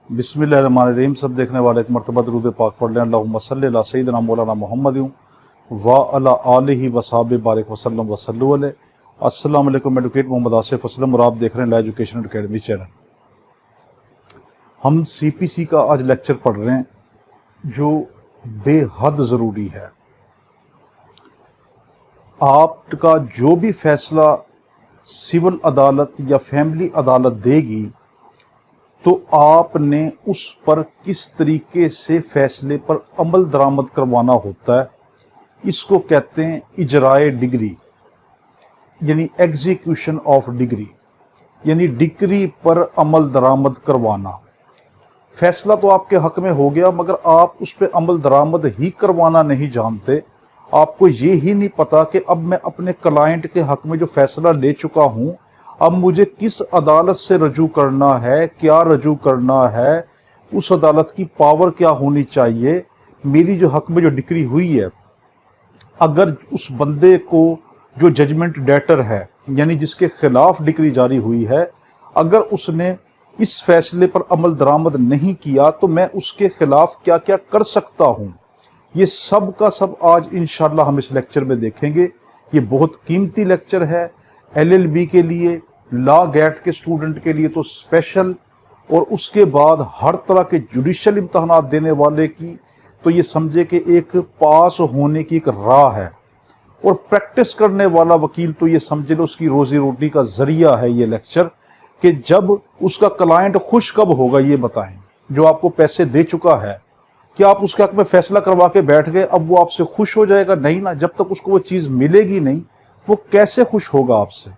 बिस्मिल्लाहिर्रहमानिर्रहीम। सब देखने वाले एक मरतबा दुरूद पाक पढ़ लें। अल्लाहुम्मा सल्ली अला सय्यिदिना मौलाना मुहम्मद व अला आलिहि व सहाबिहि बारिक वसल्लम वसल्लु अलैहि। अस्सलाम वालेकुम। एडवोकेट मोहम्मद आसिफ असलम और आप देख रहे हैं ला एजुकेशन अकेडमी चैनल। हम सीपीसी का आज लेक्चर पढ़ रहे हैं जो बेहद ज़रूरी है। आपका जो भी फैसला सिविल अदालत या फैमिली अदालत देगी तो आपने उस पर किस तरीके से फैसले पर अमल दरामद करवाना होता है। इसको कहते हैं इजराए डिग्री, यानी एग्जीक्यूशन ऑफ डिग्री, यानी डिग्री पर अमल दरामद करवाना। फैसला तो आपके हक में हो गया मगर आप उस पर अमल दरामद ही करवाना नहीं जानते। आपको ये ही नहीं पता कि अब मैं अपने क्लाइंट के हक में जो फैसला ले चुका हूं, अब मुझे किस अदालत से रजू करना है, क्या रजू करना है, उस अदालत की पावर क्या होनी चाहिए। मेरी जो हक में जो डिक्री हुई है, अगर उस बंदे को जो जजमेंट डेटर है यानी जिसके खिलाफ डिक्री जारी हुई है, अगर उसने इस फैसले पर अमल दरामद नहीं किया तो मैं उसके खिलाफ क्या क्या कर सकता हूं। ये सब का सब आज इंशाल्लाह हम इस लेक्चर में देखेंगे। ये बहुत कीमती लेक्चर है, एलएलबी के लिए, लॉ गेट के स्टूडेंट के लिए तो स्पेशल, और उसके बाद हर तरह के जुडिशियल इम्तहानात देने वाले की तो ये समझे कि एक पास होने की एक राह है, और प्रैक्टिस करने वाला वकील तो ये समझ लो उसकी रोजी रोटी का जरिया है ये लेक्चर। कि जब उसका क्लाइंट खुश कब होगा ये बताएं, जो आपको पैसे दे चुका है। क्या आप उसके हक में फैसला करवा के बैठ गए, अब वो आपसे खुश हो जाएगा? नहीं ना, जब तक उसको वो चीज मिलेगी नहीं वो कैसे खुश होगा आपसे।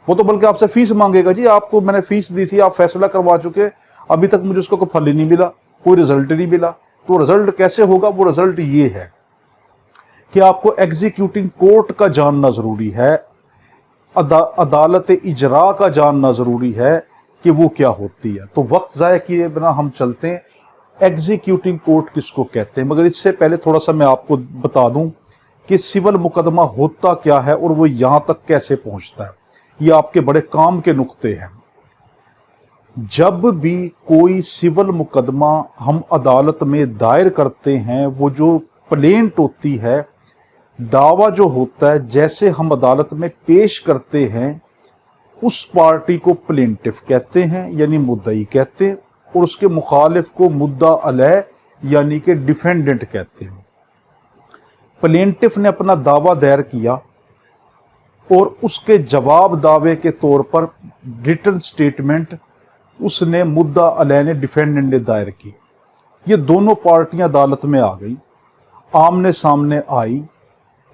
वो तो बल्कि आपसे फीस मांगेगा, जी आपको मैंने फीस दी थी, आप फैसला करवा चुके, अभी तक मुझे उसका कोई फल ही नहीं मिला, कोई रिजल्ट नहीं मिला। तो रिजल्ट कैसे होगा? वो रिजल्ट ये है कि आपको एग्जीक्यूटिंग कोर्ट का जानना जरूरी है, अदालत इजरा का जानना जरूरी है कि वो क्या होती है। तो वक्त जाया किए बिना हम चलते हैं एग्जीक्यूटिंग कोर्ट किसको कहते हैं। मगर इससे पहले थोड़ा सा मैं आपको बता दूं कि सिविल मुकदमा होता क्या है और वो यहां तक कैसे पहुंचता है। ये आपके बड़े काम के नुक्ते हैं। जब भी कोई सिविल मुकदमा हम अदालत में दायर करते हैं, वो जो प्लेंट होती है, दावा जो होता है, जैसे हम अदालत में पेश करते हैं, उस पार्टी को प्लेंटिफ कहते हैं यानी मुद्दई कहते हैं, और उसके मुखालिफ को मुद्दा अलैह यानी कि डिफेंडेंट कहते हैं। प्लेंटिफ ने अपना दावा दायर किया और उसके जवाब दावे के तौर पर रिटन स्टेटमेंट उसने मुद्दा अलैह ने डिफेंडेंट ने दायर की। ये दोनों पार्टियां अदालत में आ गई, आमने सामने आई।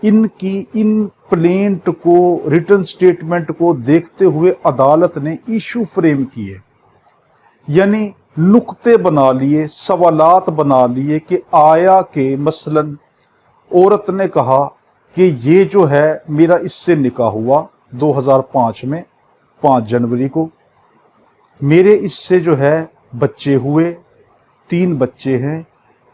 इनकी इन प्लेंट को, रिटन स्टेटमेंट को देखते हुए अदालत ने इशू फ्रेम किए, यानी नुक्ते बना लिए, सवालात बना लिए कि आया कि मसलन औरत ने कहा कि ये जो है मेरा इससे निकाह हुआ 2005 में 5 जनवरी को, मेरे इससे जो है बच्चे हुए, 3 बच्चे हैं,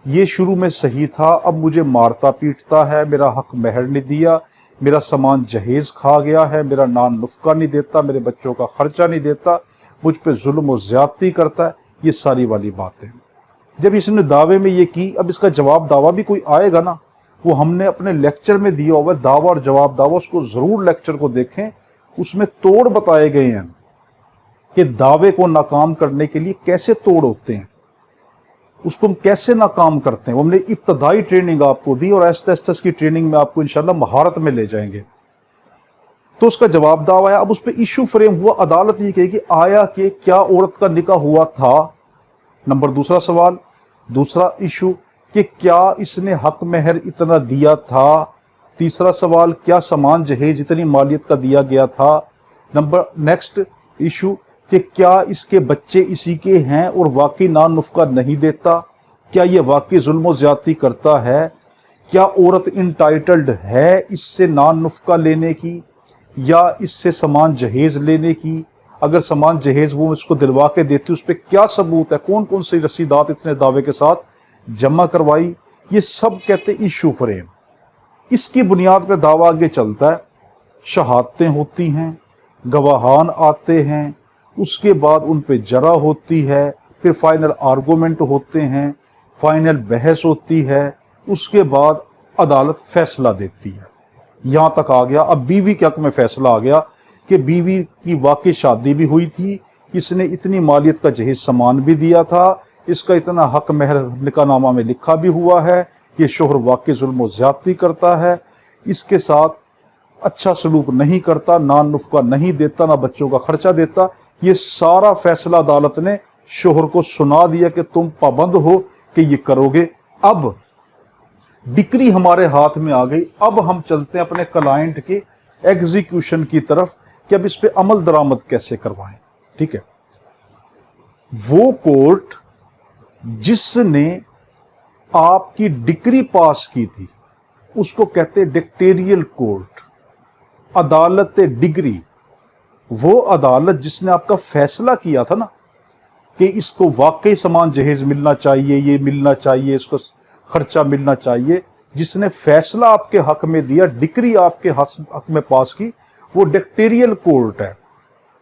ये शुरू में सही था, अब मुझे मारता पीटता है, मेरा हक महर नहीं दिया, मेरा सामान जहेज खा गया है, मेरा नान नुफ्का नहीं देता, मेरे बच्चों का खर्चा नहीं देता, मुझ पे जुल्म और ज्यादती करता है। ये सारी वाली बातें जब इसने दावे में ये की, अब इसका जवाब दावा भी कोई आएगा ना, वो हमने अपने लेक्चर में दिया हुआ दावा और जवाब दावा, उसको जरूर लेक्चर को देखें। उसमें तोड़ बताए गए हैं कि दावे को नाकाम करने के लिए कैसे तोड़ होते हैं, उसको हम कैसे नाकाम करते हैं। वो हमने इब्तदाई ट्रेनिंग आपको दी और आहिस्ता आहिस्ता इसकी ट्रेनिंग में आपको इंशाल्लाह महारत में ले जाएंगे। तो उसका जवाब दावा है, अब उस पर इशू फ्रेम हुआ। अदालत ये कहेगी आया कि क्या औरत का निकाह हुआ था, नंबर दूसरा सवाल। दूसरा इशू कि क्या इसने हक महर इतना दिया था। तीसरा सवाल, क्या सामान जहेज इतनी मालियत का दिया गया था। नंबर नेक्स्ट इशू कि क्या इसके बच्चे इसी के हैं और वाकई नान नुफ्का नहीं देता, क्या ये वाकई जुल्म और ज्यादती करता है, क्या औरत इंटाइटल्ड है इससे नान नुफ्का लेने की या इससे सामान जहेज लेने की। अगर सामान जहेज वो इसको दिलवा के देती, उस पर क्या सबूत है, कौन कौन सी रसीदात इतने दावे के साथ जमा करवाई। ये सब कहते इशू फ्रेम। इसकी बुनियाद पर दावा आगे चलता है, शहादतें होती हैं, गवाहान आते हैं, उसके बाद उन पे जरा होती है, फिर फाइनल आर्गूमेंट होते हैं, फाइनल बहस होती है, उसके बाद अदालत फैसला देती है। यहां तक आ गया। अब बीवी के हक में फैसला आ गया कि बीवी की वाकई शादी भी हुई थी, इसने इतनी मालियत का जहेज सामान भी दिया था, इसका इतना हक महर निकाहनामा में लिखा भी हुआ है, ये शोहर वाकई जुल्म और ज्यादती करता है, इसके साथ अच्छा सलूक नहीं करता, ना नुफका नहीं देता, ना बच्चों का खर्चा देता। ये सारा फैसला अदालत ने शोहर को सुना दिया कि तुम पाबंद हो कि ये करोगे। अब डिक्री हमारे हाथ में आ गई। अब हम चलते हैं अपने क्लाइंट के एग्जीक्यूशन की तरफ कि अब इस पे अमल दरामद कैसे करवाएं। ठीक है, वो कोर्ट जिसने आपकी डिक्री पास की थी उसको कहते हैं डिक्टेरियल कोर्ट, अदालत डिग्री। वो अदालत जिसने आपका फैसला किया था ना कि इसको वाकई समान जहेज मिलना चाहिए, ये मिलना चाहिए, इसको खर्चा मिलना चाहिए, जिसने फैसला आपके हक में दिया, डिक्री आपके हक में पास की, वो डिक्टेरियल कोर्ट है,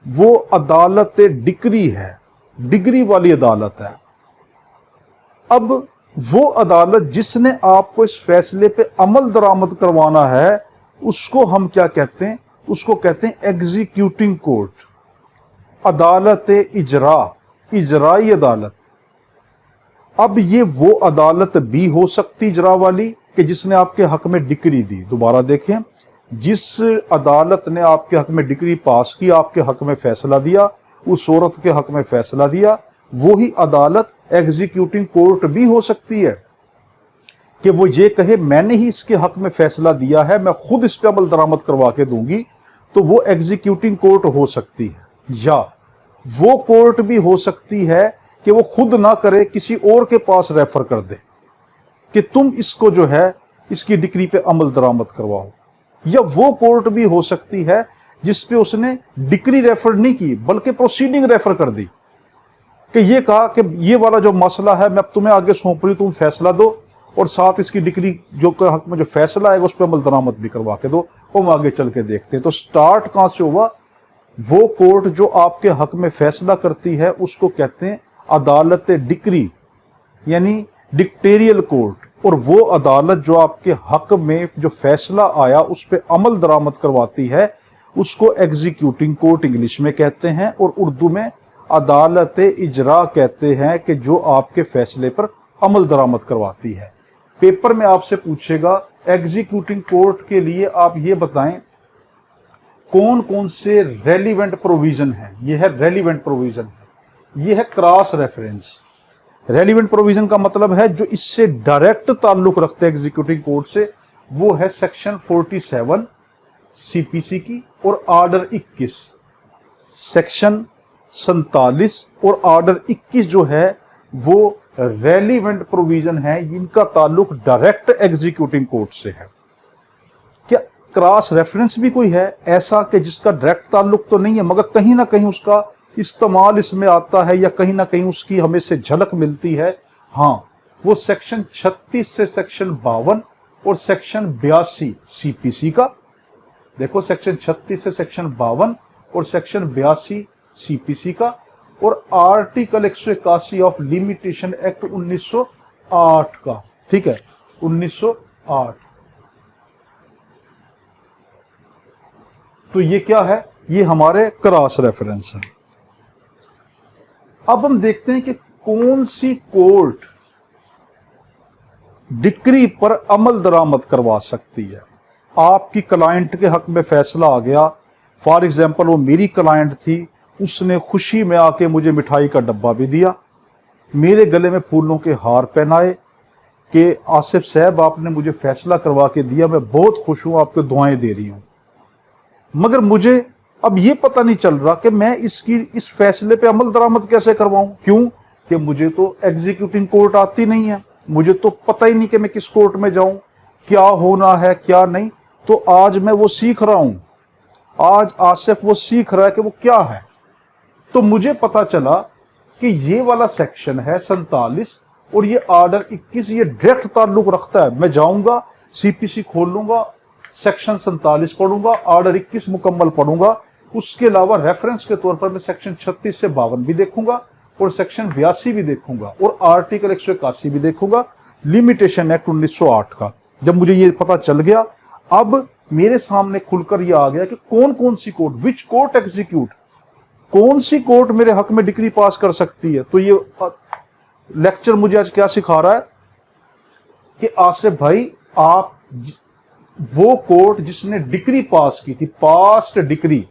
वो अदालत डिक्री है, डिग्री वाली अदालत है। अब वो अदालत जिसने आपको इस फैसले पे अमल दरामद करवाना है उसको हम क्या कहते हैं? उसको कहते हैं एग्जीक्यूटिंग कोर्ट, अदालत इजरा, इजराई अदालत। अब ये वो अदालत भी हो सकती इजरा वाली कि जिसने आपके हक में डिक्री दी। दोबारा देखें, जिस अदालत ने आपके हक में डिक्री पास की, आपके हक में फैसला दिया, उस औरत के हक में फैसला दिया, वही अदालत एग्जीक्यूटिंग कोर्ट भी हो सकती है कि वो ये कहे मैंने ही इसके हक में फैसला दिया है, मैं खुद इस पे अमल दरामद करवा के दूंगी, तो वो एग्जीक्यूटिंग कोर्ट हो सकती है। या वो कोर्ट भी हो सकती है कि वो खुद ना करे, किसी और के पास रेफर कर दे कि तुम इसको जो है इसकी डिक्री पे अमल दरामद करवाओ। या वो कोर्ट भी हो सकती है जिसपे उसने डिक्री रेफर नहीं की बल्कि प्रोसीडिंग रेफर कर दी कि ये कहा कि ये वाला जो मसला है मैं अब तुम्हें आगे सौंप रही हूं, तुम फैसला दो और साथ इसकी डिक्री जो हक में जो फैसला आएगा उस पर अमल दरामद भी करवा के दो, हम आगे चल के देखते हैं। तो स्टार्ट कहां से हुआ? वो कोर्ट जो आपके हक में फैसला करती है उसको कहते हैं अदालत डिक्री, यानी डिक्टेरियल कोर्ट। और वो अदालत जो आपके हक में जो फैसला आया उस पर अमल दरामद करवाती है उसको एग्जीक्यूटिंग कोर्ट इंग्लिश में कहते हैं, और उर्दू में अदालत इजरा कहते हैं कि जो आपके फैसले पर अमल दरामद करवाती है। पेपर में आपसे पूछेगा एग्जीक्यूटिंग कोर्ट के लिए आप ये बताएं कौन कौन से रेलिवेंट प्रोविजन है। ये है रेलिवेंट प्रोविजन है, ये है क्रॉस रेफरेंस। रेलिवेंट प्रोविजन का मतलब है जो इससे डायरेक्ट ताल्लुक रखते हैं एग्जीक्यूटिंग कोर्ट से, वो है सेक्शन 47 सीपीसी की और ऑर्डर 21। सेक्शन 47 और ऑर्डर 21 जो है वो रेलिवेंट प्रोविजन है, इनका ताल्लुक डायरेक्ट एग्जीक्यूटिंग कोर्ट से है। क्या क्रॉस रेफरेंस भी कोई है ऐसा कि जिसका डायरेक्ट ताल्लुक तो नहीं है मगर कहीं ना कहीं उसका इस्तेमाल इसमें आता है या कहीं ना कहीं उसकी हमें से झलक मिलती है? हाँ, वो सेक्शन 36 से सेक्शन 52 और सेक्शन 82 सीपीसी का। देखो, सेक्शन 36 से सेक्शन 52 और सेक्शन 82 सीपीसी का, और आर्टिकल 181 ऑफ लिमिटेशन एक्ट 1908 का। ठीक है, 1908। तो ये क्या है? ये हमारे क्रॉस रेफरेंस है। अब हम देखते हैं कि कौन सी कोर्ट डिक्री पर अमल दरामद करवा सकती है। आपकी क्लाइंट के हक में फैसला आ गया, फॉर एग्जाम्पल वो मेरी क्लाइंट थी, उसने खुशी में आके मुझे मिठाई का डब्बा भी दिया, मेरे गले में फूलों के हार पहनाए कि आसिफ साहब आपने मुझे फैसला करवा के दिया, मैं बहुत खुश हूं, आपको दुआएं दे रही हूं। मगर मुझे अब ये पता नहीं चल रहा कि मैं इस फैसले पे अमल दरामद कैसे करवाऊं। क्यों? कि मुझे तो एग्जीक्यूटिंग कोर्ट आती नहीं है, मुझे तो पता ही नहीं कि मैं किस कोर्ट में जाऊं, क्या होना है क्या नहीं। तो आज मैं वो सीख रहा हूं, आज आसिफ वो सीख रहा है कि वो क्या है। तो मुझे पता चला कि ये वाला सेक्शन है 47 और ये ऑर्डर 21, ये डायरेक्ट ताल्लुक रखता है। मैं जाऊंगा, सीपीसी खोल लूंगा, सेक्शन 47 पढ़ूंगा, ऑर्डर 21 मुकम्मल पढ़ूंगा, उसके अलावा रेफरेंस के तौर पर मैं सेक्शन 36 से 52 भी देखूंगा और सेक्शन 82 भी देखूंगा और आर्टिकल 181 भी देखूंगा, लिमिटेशन एक्ट 1908 का। जब मुझे ये पता चल गया, अब मेरे सामने खुलकर ये आ गया कि कौन कौन सी कोर्ट, विच कोर्ट एग्जीक्यूट, कौन सी कोर्ट मेरे हक में डिक्री पास कर सकती है। तो ये लेक्चर मुझे आज क्या सिखा रहा है कि आसिफ भाई, आप वो कोर्ट जिसने डिक्री पास की थी, पास्ट डिक्री,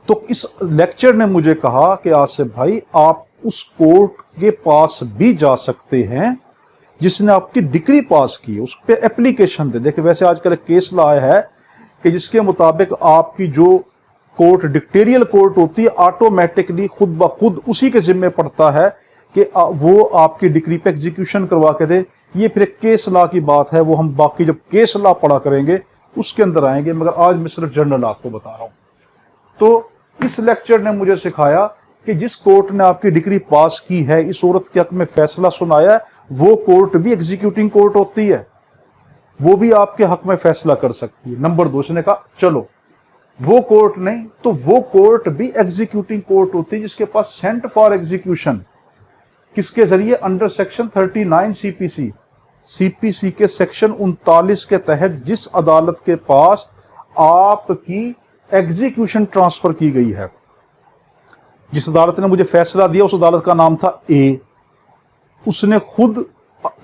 तो इस लेक्चर ने मुझे कहा कि आसिफ भाई आप उस कोर्ट के पास भी जा सकते हैं जिसने आपकी डिग्री पास की है, उस पर एप्लीकेशन दे। देखिए वैसे आजकल एक केस लाया है कि जिसके मुताबिक आपकी जो कोर्ट डिक्टेरियल कोर्ट होती है, ऑटोमेटिकली खुद ब खुद उसी के जिम्मे पड़ता है कि वो आपकी डिग्री पे एग्जीक्यूशन करवा के दे। ये फिर एक केस लॉ की बात है, वो हम बाकी जब केस लॉ पढ़ा करेंगे उसके अंदर आएंगे, मगर आज मैं सिर्फ जनरल आपको बता रहा हूं। तो इस लेक्चर ने मुझे सिखाया कि जिस कोर्ट ने आपकी डिग्री पास की है, इस औरत के हक में फैसला सुनाया है, वो कोर्ट भी एग्जीक्यूटिंग कोर्ट होती है, वो भी आपके हक में फैसला कर सकती है। नंबर 2, उसने कहा चलो वो कोर्ट नहीं तो वो कोर्ट भी एग्जीक्यूटिंग कोर्ट होती है जिसके पास सेंट फॉर एग्जीक्यूशन, किसके जरिए, अंडर सेक्शन 39 सीपीसी, सीपीसी के सेक्शन 39 के तहत जिस अदालत के पास आपकी एग्जीक्यूशन ट्रांसफर की गई है। जिस अदालत ने मुझे फैसला दिया उस अदालत का नाम था ए, उसने खुद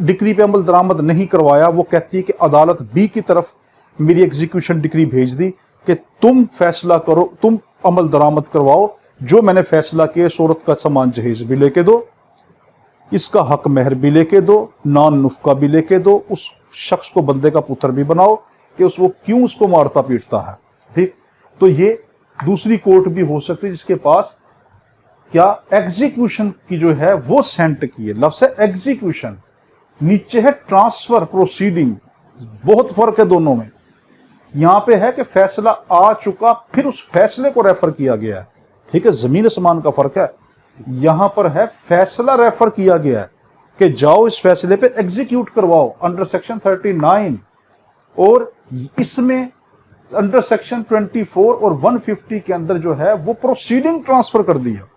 डिक्री पे अमल दरामद नहीं करवाया, वो कहती है कि अदालत बी की तरफ मेरी एग्जीक्यूशन डिक्री भेज दी कि तुम फैसला करो, तुम अमल दरामद करवाओ, जो मैंने फैसला किया, सूरत का सामान जहेज भी लेके दो, इसका हक महर भी लेके दो, नान नुफ्का भी लेके दो, उस शख्स को बंदे का पुत्र भी बनाओ कि वो क्यों उसको मारता पीटता है। ठीक, तो ये दूसरी कोर्ट भी हो सकती है जिसके पास क्या एग्जीक्यूशन की जो है वो सेंट की है। लफ्ज़ है एग्जीक्यूशन, नीचे है ट्रांसफर प्रोसीडिंग, बहुत फर्क है दोनों में। यहां पे है कि फैसला आ चुका, फिर उस फैसले को रेफर किया गया है। ठीक है, जमीन आसमान का फर्क है। यहां पर है फैसला रेफर किया गया है कि जाओ इस फैसले पे एग्जीक्यूट करवाओ अंडर सेक्शन 39, और इसमें अंडर सेक्शन 24 और 150 के अंदर जो है वो प्रोसीडिंग ट्रांसफर कर दी है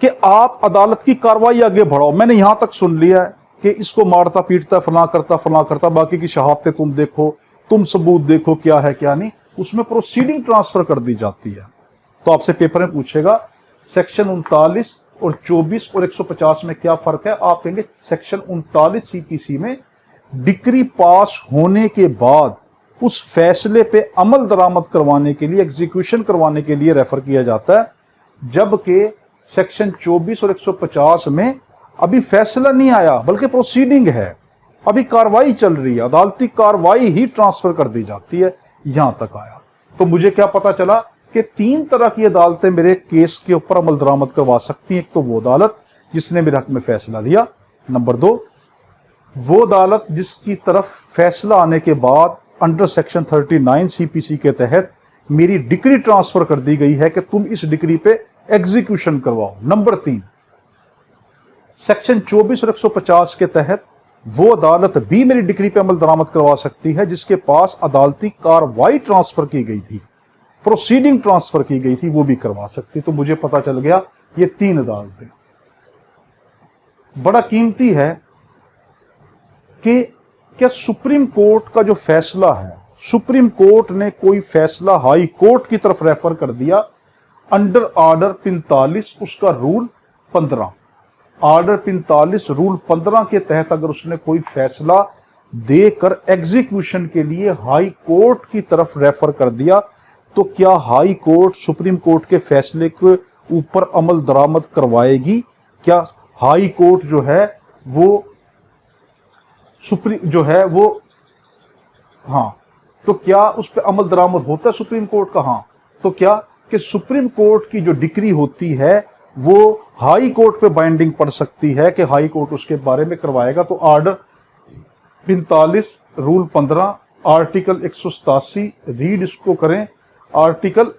कि आप अदालत की कार्रवाई आगे बढ़ाओ। मैंने यहां तक सुन लिया है कि इसको मारता पीटता, फला करता, बाकी की शहादतें तुम देखो, तुम सबूत देखो क्या है क्या नहीं, उसमें प्रोसीडिंग ट्रांसफर कर दी जाती है। तो आपसे पेपर में पूछेगा सेक्शन 39 और 24 और 150 में क्या फर्क है, आप कहेंगे सेक्शन 39 सीपीसी में डिक्री पास होने के बाद उस फैसले पे अमल दरामद करवाने के लिए, एग्जीक्यूशन करवाने के लिए रेफर किया जाता है, जबकि सेक्शन 24 और 150 में अभी फैसला नहीं आया बल्कि प्रोसीडिंग है, अभी कार्रवाई चल रही है, अदालती कार्रवाई ही ट्रांसफर कर दी जाती है। यहां तक आया तो मुझे क्या पता चला कि 3 तरह की अदालतें मेरे केस के ऊपर अमल दरामद करवा सकती हैं। एक तो वो अदालत जिसने मेरे हक में फैसला दिया, नंबर 2 वो अदालत जिसकी तरफ फैसला आने के बाद अंडर सेक्शन 39 सीपीसी के तहत मेरी डिक्री ट्रांसफर कर दी गई है कि तुम इस डिक्री पे एग्जीक्यूशन करवाओ। नंबर 3 सेक्शन 24 और 150 के तहत वो अदालत भी मेरी डिक्री पे अमल दरामद करवा सकती है जिसके पास अदालती कार्रवाई ट्रांसफर की गई थी, प्रोसीडिंग ट्रांसफर की गई थी, वो भी करवा सकती। तो मुझे पता चल गया ये 3 अदालतें। बड़ा कीमती है कि क्या सुप्रीम कोर्ट का जो फैसला है, सुप्रीम कोर्ट ने कोई फैसला हाई कोर्ट की तरफ रेफर कर दिया अंडर ऑर्डर 45 उसका रूल 15, ऑर्डर 45 रूल 15 के तहत अगर उसने कोई फैसला देकर एग्जीक्यूशन के लिए हाई कोर्ट की तरफ रेफर कर दिया, तो क्या हाई कोर्ट सुप्रीम कोर्ट के फैसले के ऊपर अमल दरामद करवाएगी? क्या हाई कोर्ट जो है वो सुप्रीम जो है वो, हाँ, तो क्या उस पर अमल दरामद होता है सुप्रीम कोर्ट का? हाँ, तो क्या कि सुप्रीम कोर्ट की जो डिक्री होती है वो हाई कोर्ट पे बाइंडिंग पड़ सकती है कि हाई कोर्ट उसके बारे में करवाएगा। तो ऑर्डर 45 रूल 15 आर्टिकल 187 रीड इसको करें, आर्टिकल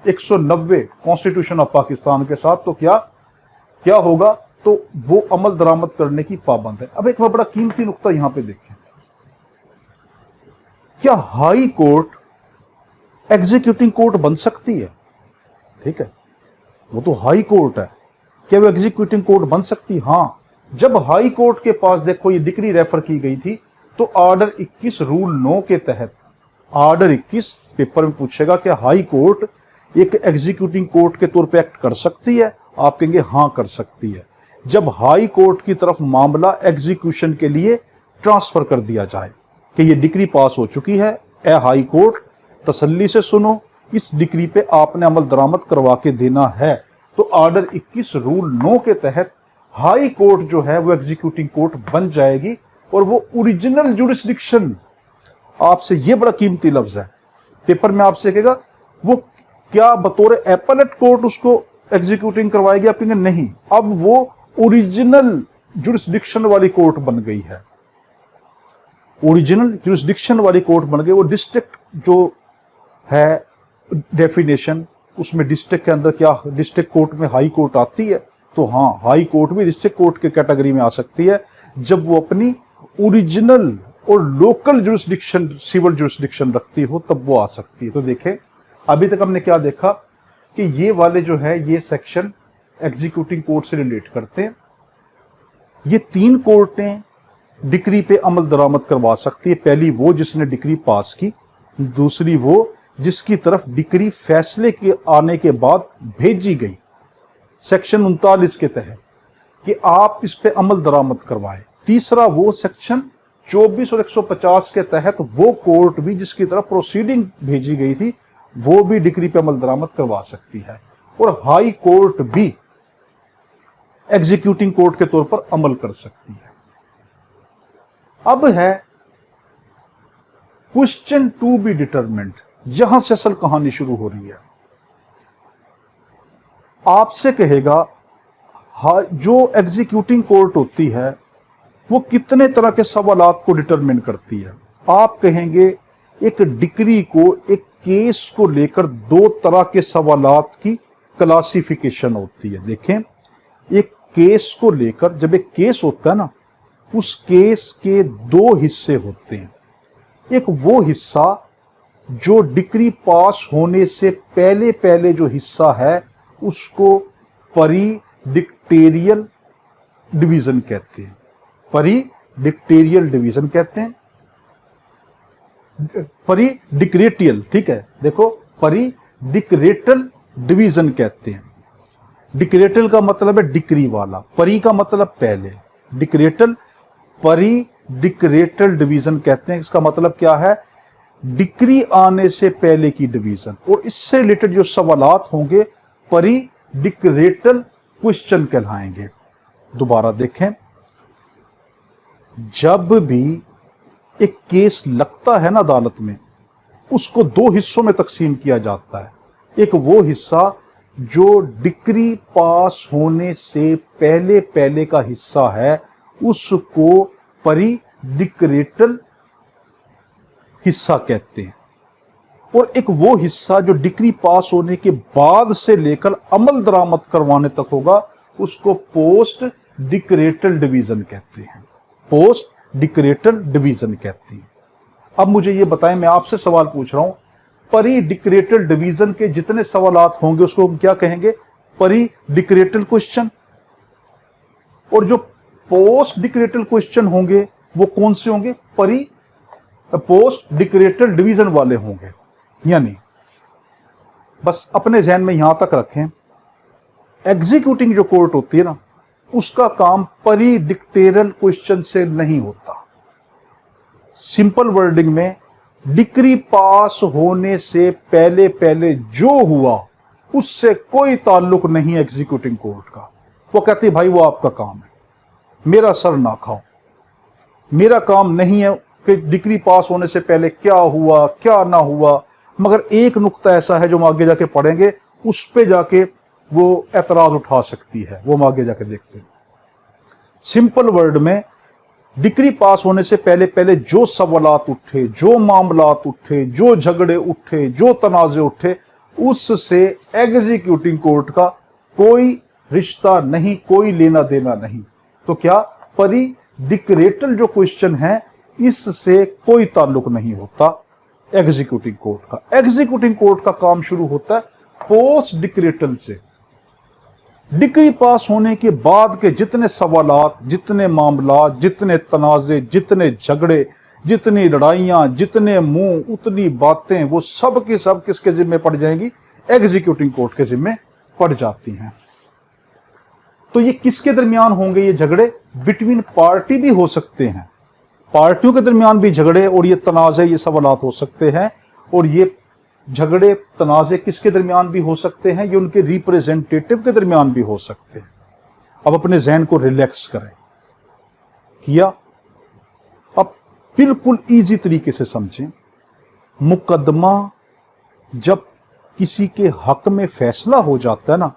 190 कॉन्स्टिट्यूशन ऑफ पाकिस्तान के साथ, तो क्या होगा, तो वो अमल दरामद करने की पाबंद है। अब एक बड़ा कीमती नुक्ता यहां पे देखें, क्या हाई कोर्ट एग्जीक्यूटिंग कोर्ट बन सकती है? ठीक है, वो तो हाई कोर्ट है, क्या वो एग्जीक्यूटिंग कोर्ट बन सकती? हाँ, जब हाई कोर्ट के पास देखो ये डिक्री रेफर की गई थी तो ऑर्डर 21 रूल 9 के तहत, ऑर्डर 21 पेपर में पूछेगा कि हाई कोर्ट एक एग्जीक्यूटिंग कोर्ट के तौर पे एक्ट कर सकती है? आप कहेंगे हाँ कर सकती है, जब हाई कोर्ट की तरफ मामला एग्जीक्यूशन के लिए ट्रांसफर कर दिया जाए कि ये डिक्री पास हो चुकी है, ए हाई कोर्ट तसल्ली से सुनो, इस डिक्री पे आपने अमल दरामद करवा के देना है, तो ऑर्डर 21 रूल 9 के तहत हाई कोर्ट जो है वो एग्जीक्यूटिंग कोर्ट बन जाएगी और वो ओरिजिनल जुरिस्डिक्शन, आपसे ये बड़ा कीमती लफ्ज है, पेपर में आपसे कहेगा वो क्या बतौर एपलेट कोर्ट उसको एग्जीक्यूटिंग करवाएगी? आप कहेंगे नहीं, अब वो ओरिजिनल जुरिस्डिक्शन वाली कोर्ट बन गई है, ओरिजिनल जुरिस्डिक्शन वाली कोर्ट बन गई। वो डिस्ट्रिक्ट जो है डेफिनेशन, उसमें डिस्ट्रिक्ट के अंदर क्या डिस्ट्रिक्ट कोर्ट में हाई कोर्ट आती है? तो हाँ, हाई कोर्ट भी डिस्ट्रिक्ट कोर्ट के कैटेगरी में आ सकती है जब वो अपनी ओरिजिनल और लोकल जुरिस्डिक्शन, सिविल जुरिस्डिक्शन रखती हो, तब वो आ सकती है। तो देखें अभी तक हमने क्या देखा कि ये वाले जो है ये सेक्शन एग्जीक्यूटिंग कोर्ट से रिलेट करते हैं। ये 3 कोर्टें डिक्री पे अमल दरामद करवा सकती है। पहली वो जिसने डिक्री पास की, दूसरी वो जिसकी तरफ डिक्री फैसले के आने के बाद भेजी गई सेक्शन 39 के तहत कि आप इस पे अमल दरामद करवाएं। तीसरा वो सेक्शन 24 और 150 के तहत वो कोर्ट भी जिसकी तरफ प्रोसीडिंग भेजी गई थी, वो भी डिक्री पे अमल दरामद करवा सकती है। और हाई कोर्ट भी एग्जीक्यूटिंग कोर्ट के तौर पर अमल कर सकती है। अब है क्वेश्चन टू बी डिटरमिन्ड, यहां से असल कहानी शुरू हो रही है। आपसे कहेगा जो एग्जीक्यूटिंग कोर्ट होती है वो कितने तरह के सवालात को डिटरमिन करती है? आप कहेंगे एक डिक्री को, एक केस को लेकर 2 तरह के सवालात की क्लासिफिकेशन होती है। देखें, एक केस को लेकर, जब एक केस होता है ना, उस केस के 2 हिस्से होते हैं। एक वो हिस्सा जो डिक्री पास होने से पहले पहले जो हिस्सा है उसको परीडिक्टेरियल डिवीजन कहते हैं, परीडिक्टेरियल डिवीजन कहते हैं, परीडिक्रेटियल, ठीक है, देखो परीडिक्रेटल डिवीजन कहते हैं। डिक्रेटल का मतलब है डिक्री वाला, परी का मतलब पहले, डिक्रेटल परीडिक्रेटल डिवीजन कहते हैं। इसका मतलब क्या है? डिक्री आने से पहले की डिवीजन। और इससे रिलेटेड जो सवालात होंगे परीडिक्रेटल क्वेश्चन कहलाएंगे। दोबारा देखें, जब भी एक केस लगता है ना अदालत में, उसको 2 हिस्सों में तकसीम किया जाता है। एक वो हिस्सा जो डिक्री पास होने से पहले पहले का हिस्सा है, उसको परीडिक्रेटल हिस्सा कहते हैं। और एक वो हिस्सा जो डिक्री पास होने के बाद से लेकर अमल दरामद करवाने तक होगा, उसको पोस्ट डिक्रेटल डिवीजन कहते हैं, पोस्ट डिक्रेटल डिवीजन कहते हैं। अब मुझे ये बताएं, मैं आपसे सवाल पूछ रहा हूं, परीडिक्रेटल डिवीजन के जितने सवालात होंगे उसको हम क्या कहेंगे? परीडिक्रेटल क्वेश्चन। और जो पोस्ट डिक्रेटल क्वेश्चन होंगे वो कौन से होंगे? पोस्ट डिक्रेटल डिवीजन वाले होंगे। यानी बस अपने जहन में यहां तक रखें, एग्जीक्यूटिंग जो कोर्ट होती है ना, उसका काम परीडिक्टेरल क्वेश्चन से नहीं होता। सिंपल वर्डिंग में, डिक्री पास होने से पहले पहले जो हुआ उससे कोई ताल्लुक नहीं एग्जीक्यूटिंग कोर्ट का। वो कहती भाई वो आपका काम है, मेरा सर ना खाओ, मेरा काम नहीं है कि डिक्री पास होने से पहले क्या हुआ क्या ना हुआ। मगर एक नुक्ता ऐसा है जो हम आगे जाके पढ़ेंगे, उस पे जाके वो एतराज उठा सकती है, वो हम आगे जाके देखते हैं। सिंपल वर्ड में, डिक्री पास होने से पहले पहले जो सवालात उठे, जो मामलात उठे, जो झगड़े उठे, जो तनाजे उठे, उससे एग्जीक्यूटिंग कोर्ट का कोई रिश्ता नहीं, कोई लेना देना नहीं। तो क्या परीडिक्रेटल जो क्वेश्चन है इससे कोई ताल्लुक नहीं होता एग्जीक्यूटिंग कोर्ट का। एग्जीक्यूटिंग कोर्ट का काम शुरू होता है पोस्ट डिक्रेटल से। डिक्री पास होने के बाद के जितने सवालात, जितने मामला, जितने तनाजे, जितने झगड़े, जितनी लड़ाइयां, जितने मुंह, उतनी बातें, वो सब के सब किसके जिम्मे पड़ जाएंगी? एग्जीक्यूटिंग कोर्ट के जिम्मे पड़ जाती हैं। तो ये किसके दरमियान होंगे ये झगड़े? बिटवीन पार्टी भी हो सकते हैं, पार्टियों के दरमियान भी झगड़े और ये तनाजे, ये सवालात हो सकते हैं। और ये झगड़े तनाजे किसके दरमियान भी हो सकते हैं? ये उनके रिप्रेजेंटेटिव के दरमियान भी हो सकते हैं। अब अपने जहन को रिलैक्स करें। किया? अब बिल्कुल इजी तरीके से समझें। मुकदमा जब किसी के हक में फैसला हो जाता है ना,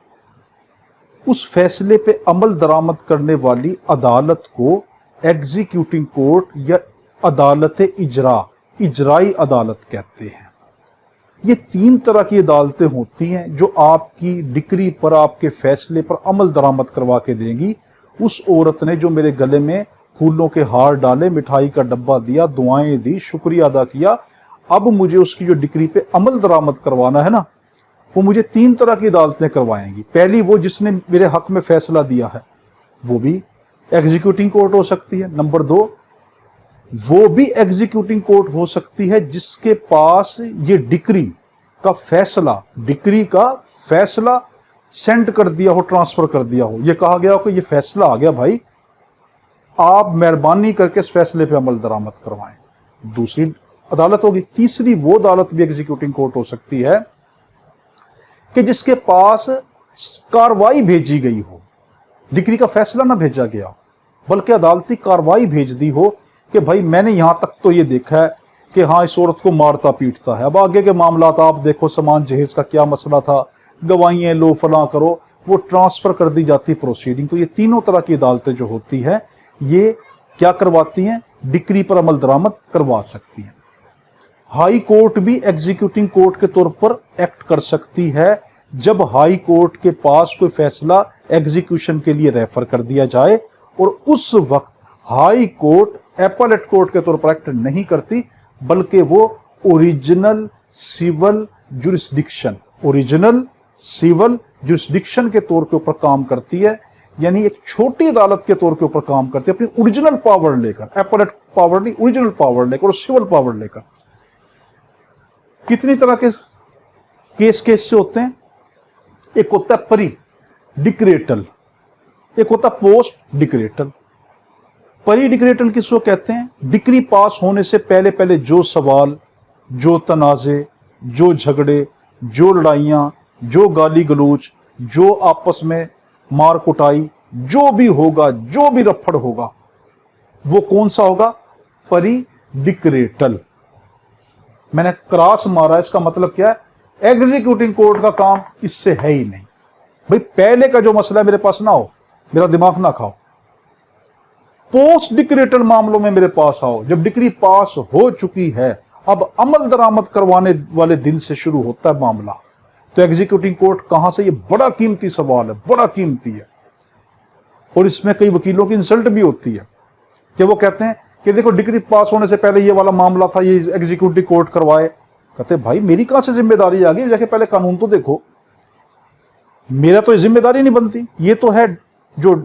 उस फैसले पे अमल दरामद करने वाली अदालत को एग्जीक्यूटिंग कोर्ट या अदालत इजराई अदालत कहते हैं। ये 3 तरह की अदालतें होती हैं जो आपकी डिक्री पर, आपके फैसले पर अमल दरामद करवा के देंगी। उस औरत ने जो मेरे गले में फूलों के हार डाले, मिठाई का डब्बा दिया, दुआएं दी, शुक्रिया अदा किया, अब मुझे उसकी जो डिक्री पे अमल दरामद करवाना है ना, वो मुझे 3 तरह की अदालतें करवाएंगी। पहली, वो जिसने मेरे हक में फैसला दिया है, वो भी एग्जीक्यूटिंग कोर्ट हो सकती है। नंबर 2, वो भी एग्जीक्यूटिंग कोर्ट हो सकती है जिसके पास ये डिक्री का फैसला सेंड कर दिया हो, ट्रांसफर कर दिया हो, ये कहा गया हो कि ये फैसला आ गया भाई, आप मेहरबानी करके इस फैसले पे अमल दरामद करवाएं। दूसरी अदालत होगी। तीसरी, वो अदालत भी एग्जीक्यूटिंग कोर्ट हो सकती है कि जिसके पास कार्रवाई भेजी गई हो, डिक्री का फैसला ना भेजा गया हो, बल्कि अदालती कार्रवाई भेज दी हो कि भाई मैंने यहां तक तो ये देखा है कि हाँ इस औरत को मारता पीटता है, अब आगे के मामला आप देखो, सामान जहेज का क्या मसला था, गवाहियां लो, फला करो, वो ट्रांसफर कर दी जाती प्रोसीडिंग। तो ये तीनों तरह की अदालतें जो होती है, ये क्या करवाती हैं? डिक्री पर अमल दरामद करवा सकती हैं। हाई कोर्ट भी एग्जीक्यूटिंग कोर्ट के तौर पर एक्ट कर सकती है जब हाई कोर्ट के पास कोई फैसला एग्जीक्यूशन के लिए रेफर कर दिया जाए, और उस वक्त हाई कोर्ट एपेलेट कोर्ट के तौर पर एक्ट नहीं करती, बल्कि वो ओरिजिनल सिविल जुरिस्डिक्शन के तौर के ऊपर काम करती है। यानी एक छोटी अदालत के तौर के ऊपर काम करती है, अपनी ओरिजिनल पावर लेकर, एपेलेट पावर नहीं, ओरिजिनल पावर लेकर और सिविल पावर लेकर। कितनी तरह के केस से होते हैं? एक होता है परी डिक्रेटल, एक होता है पोस्ट डिक्रेटल। परी डिक्रेटल किसको कहते हैं? डिक्री पास होने से पहले जो सवाल, जो तनाजे, जो झगड़े, जो लड़ाइयां, जो गाली गलौज, जो आपस में मार कुटाई, जो भी होगा, जो भी रफड़ होगा, वो कौन सा होगा? परी डिक्रेटल। मैंने क्रॉस मारा, इसका मतलब क्या है? एग्जीक्यूटिंग कोर्ट का काम इससे है ही नहीं। भाई पहले का जो मसला है मेरे पास ना हो, मेरा दिमाग ना खाओ। पोस्ट डिक्रेटल मामलों में मेरे पास आओ, जब डिक्री पास हो चुकी है, अब अमल दरामद करवाने वाले दिन से शुरू होता है मामला। तो एग्जीक्यूटिंग कोर्ट कहां से? ये बड़ा कीमती सवाल है, बड़ा कीमती है। और इसमें कई वकीलों की इंसल्ट भी होती है कि वो कहते हैं कि देखो डिक्री पास होने से पहले ये वाला मामला था, ये एग्जीक्यूटिव कोर्ट करवाए। कहते भाई मेरी कहां से जिम्मेदारी आ गई, जाके पहले कानून तो देखो, मेरा तो जिम्मेदारी नहीं बनती। ये तो है जो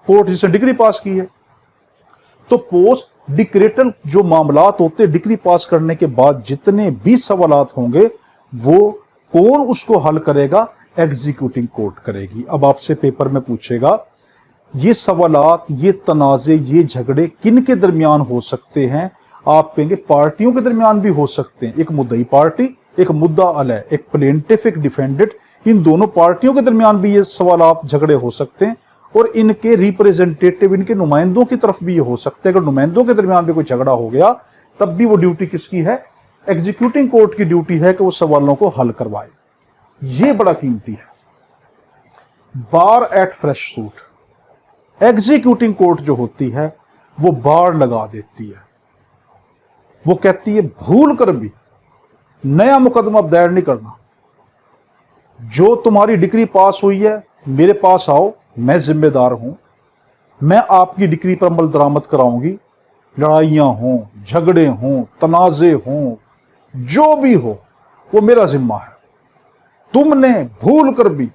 कोर्ट जिसने डिग्री पास की है। तो पोस्ट डिक्रेटल जो मामलात होते, डिग्री पास करने के बाद जितने भी सवालात होंगे, वो कौन उसको हल करेगा? एग्जीक्यूटिंग कोर्ट करेगी। अब आपसे पेपर में पूछेगा ये सवालात, ये तनाजे, ये झगड़े किन के दरमियान हो सकते हैं? आप कहेंगे पार्टियों के दरमियान भी हो सकते हैं। एक मुद्दई पार्टी, एक मुद्दा अलय, एक प्लेंटिफ, एक डिफेंडेंट, इन दोनों पार्टियों के दरमियान भी ये सवालात, झगड़े हो सकते हैं। और इनके रिप्रेजेंटेटिव, इनके नुमाइंदों की तरफ भी ये हो सकते हैं। अगर नुमाइंदों के दरमियान भी कोई झगड़ा हो गया, तब भी वो ड्यूटी किसकी है? एग्जीक्यूटिंग कोर्ट की ड्यूटी है कि वो सवालों को हल करवाए। ये बड़ा कीमती है। Bar at fresh suit, executing court जो होती है वो बार लगा देती है। वो कहती है भूल कर भी नया मुकदमा दायर नहीं करना। जो तुम्हारी डिग्री पास हुई है मेरे पास आओ, मैं जिम्मेदार हूं, मैं आपकी डिग्री पर अमल दरामद कराऊंगी। लड़ाइयां हों, झगड़े हों, तनाजे हों, जो भी हो, वो मेरा जिम्मा है। तुमने भूल कर भी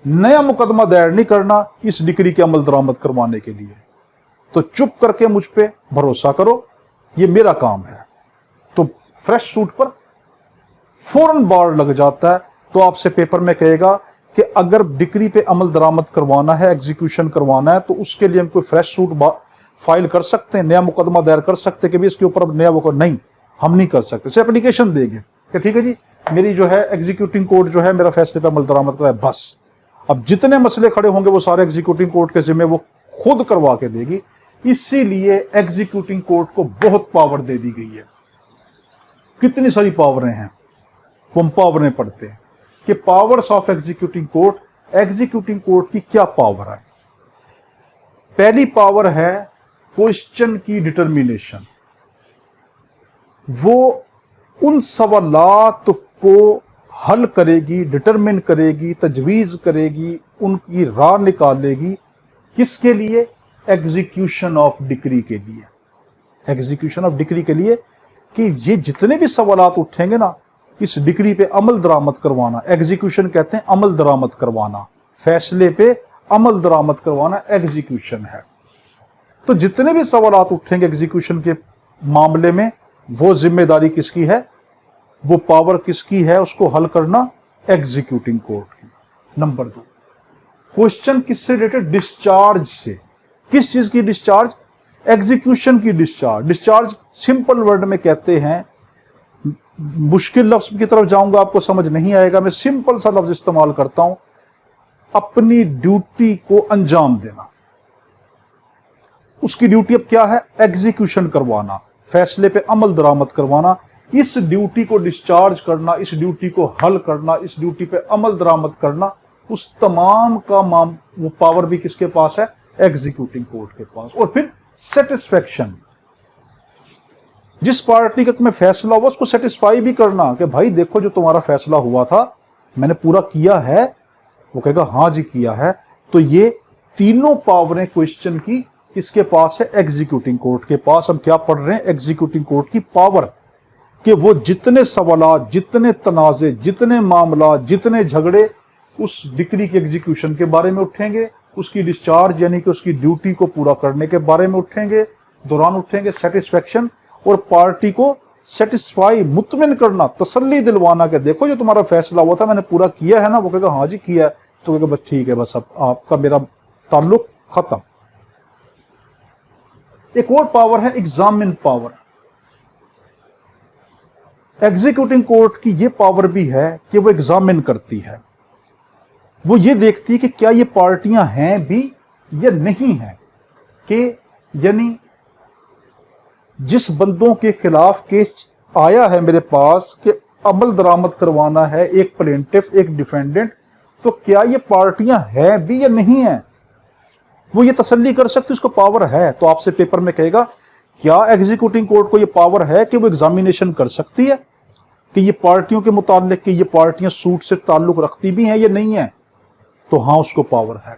नया मुकदमा दायर नहीं करना इस डिक्री के अमल दरामद करवाने के लिए। तो चुप करके मुझ पे भरोसा करो, ये मेरा काम है। तो फ्रेश सूट पर फौरन बार लग जाता है। तो आपसे पेपर में कहेगा कि अगर डिक्री पे अमल दरामद करवाना है, एग्जीक्यूशन करवाना है, तो उसके लिए हम कोई फ्रेश सूट फाइल कर सकते हैं, नया मुकदमा दायर कर सकते हैं कि भी इसके ऊपर अब नया वो नहीं, हम नहीं कर सकते। सिर्फ एप्लीकेशन देंगे कि ठीक है जी, मेरी जो है एग्जीक्यूटिंग कोर्ट जो है मेरा फैसले पे अमल दरामद कराए, बस। अब जितने मसले खड़े होंगे वो सारे एग्जीक्यूटिंग कोर्ट के जिम्मे वो खुद करवा के देगी। इसीलिए एग्जीक्यूटिंग कोर्ट को बहुत पावर दे दी गई है। कितनी सारी पावरें हैं, वो हम पावरें पढ़ते हैं कि powers of executing court. Executing court की क्या पावर है? पहली पावर है क्वेश्चन की डिटर्मिनेशन। वो उन सवालात को हल करेगी, डिटरमिन करेगी, तजवीज करेगी, उनकी राह निकालेगी। किसके लिए? एग्जीक्यूशन ऑफ डिक्री के लिए। एग्जीक्यूशन ऑफ डिक्री के लिए कि ये जितने भी सवालात उठेंगे ना, इस डिक्री पे अमल दरामद करवाना, एग्जीक्यूशन कहते हैं अमल दरामद करवाना, फैसले पे अमल दरामद करवाना एग्जीक्यूशन है। तो जितने भी सवालात उठेंगे एग्जीक्यूशन के मामले में, वो जिम्मेदारी किसकी है, वो पावर किसकी है, उसको हल करना एग्जीक्यूटिंग कोर्ट की। नंबर 2, क्वेश्चन किससे रिलेटेड? डिस्चार्ज से। किस चीज की डिस्चार्ज? एग्जीक्यूशन की डिस्चार्ज। डिस्चार्ज सिंपल वर्ड में कहते हैं, मुश्किल लफ्ज की तरफ जाऊंगा आपको समझ नहीं आएगा, मैं सिंपल सा लफ्ज इस्तेमाल करता हूं, अपनी ड्यूटी को अंजाम देना। उसकी ड्यूटी अब क्या है? एग्जीक्यूशन करवाना, फैसले पे अमल दरामद करवाना। इस ड्यूटी को डिस्चार्ज करना, इस ड्यूटी को हल करना, इस ड्यूटी पे अमल दरामद करना, उस तमाम का वो पावर भी किसके पास है? एग्जीक्यूटिंग कोर्ट के पास। और फिर सेटिस्फेक्शन, जिस पार्टी का तुम्हें फैसला हुआ उसको सेटिस्फाई भी करना कि भाई देखो जो तुम्हारा फैसला हुआ था मैंने पूरा किया है। वो कहेगा हाँ जी किया है। तो ये तीनों पावरें क्वेश्चन की किसके पास है? एग्जीक्यूटिंग कोर्ट के पास। हम क्या पढ़ रहे हैं? एग्जीक्यूटिंग कोर्ट की पावर, कि वो जितने सवालात, जितने तनाजे, जितने मामला, जितने झगड़े उस डिक्री के एग्जीक्यूशन के बारे में उठेंगे, उसकी डिस्चार्ज यानी कि उसकी ड्यूटी को पूरा करने के बारे में उठेंगे, दौरान उठेंगे सेटिस्फेक्शन, और पार्टी को सेटिस्फाई, मुतमिन करना, तसल्ली दिलवाना कि देखो जो तुम्हारा फैसला हुआ था मैंने पूरा किया है ना। वो कहेगा हाँ जी किया है। तो कहेगा बस ठीक है, बस अब आपका मेरा ताल्लुक खत्म। एक और पावर है एग्जामिन पावर। एग्जीक्यूटिंग कोर्ट की यह पावर भी है कि वो एग्जामिन करती है, वो ये देखती है कि क्या ये पार्टियां हैं भी या नहीं है, कि यानी जिस बंदों के खिलाफ केस आया है मेरे पास कि अमल दरामद करवाना है, एक प्लेंटिफ एक डिफेंडेंट, तो क्या ये पार्टियां हैं भी या नहीं है, वो ये तसल्ली कर सकती, उसको पावर है। तो आपसे पेपर में कहेगा क्या एग्जीक्यूटिंग कोर्ट को ये पावर है कि वो एग्जामिनेशन कर सकती है कि ये पार्टियों के मुताबिक कि ये पार्टियां सूट से ताल्लुक रखती भी हैं या नहीं है? तो हाँ उसको पावर है,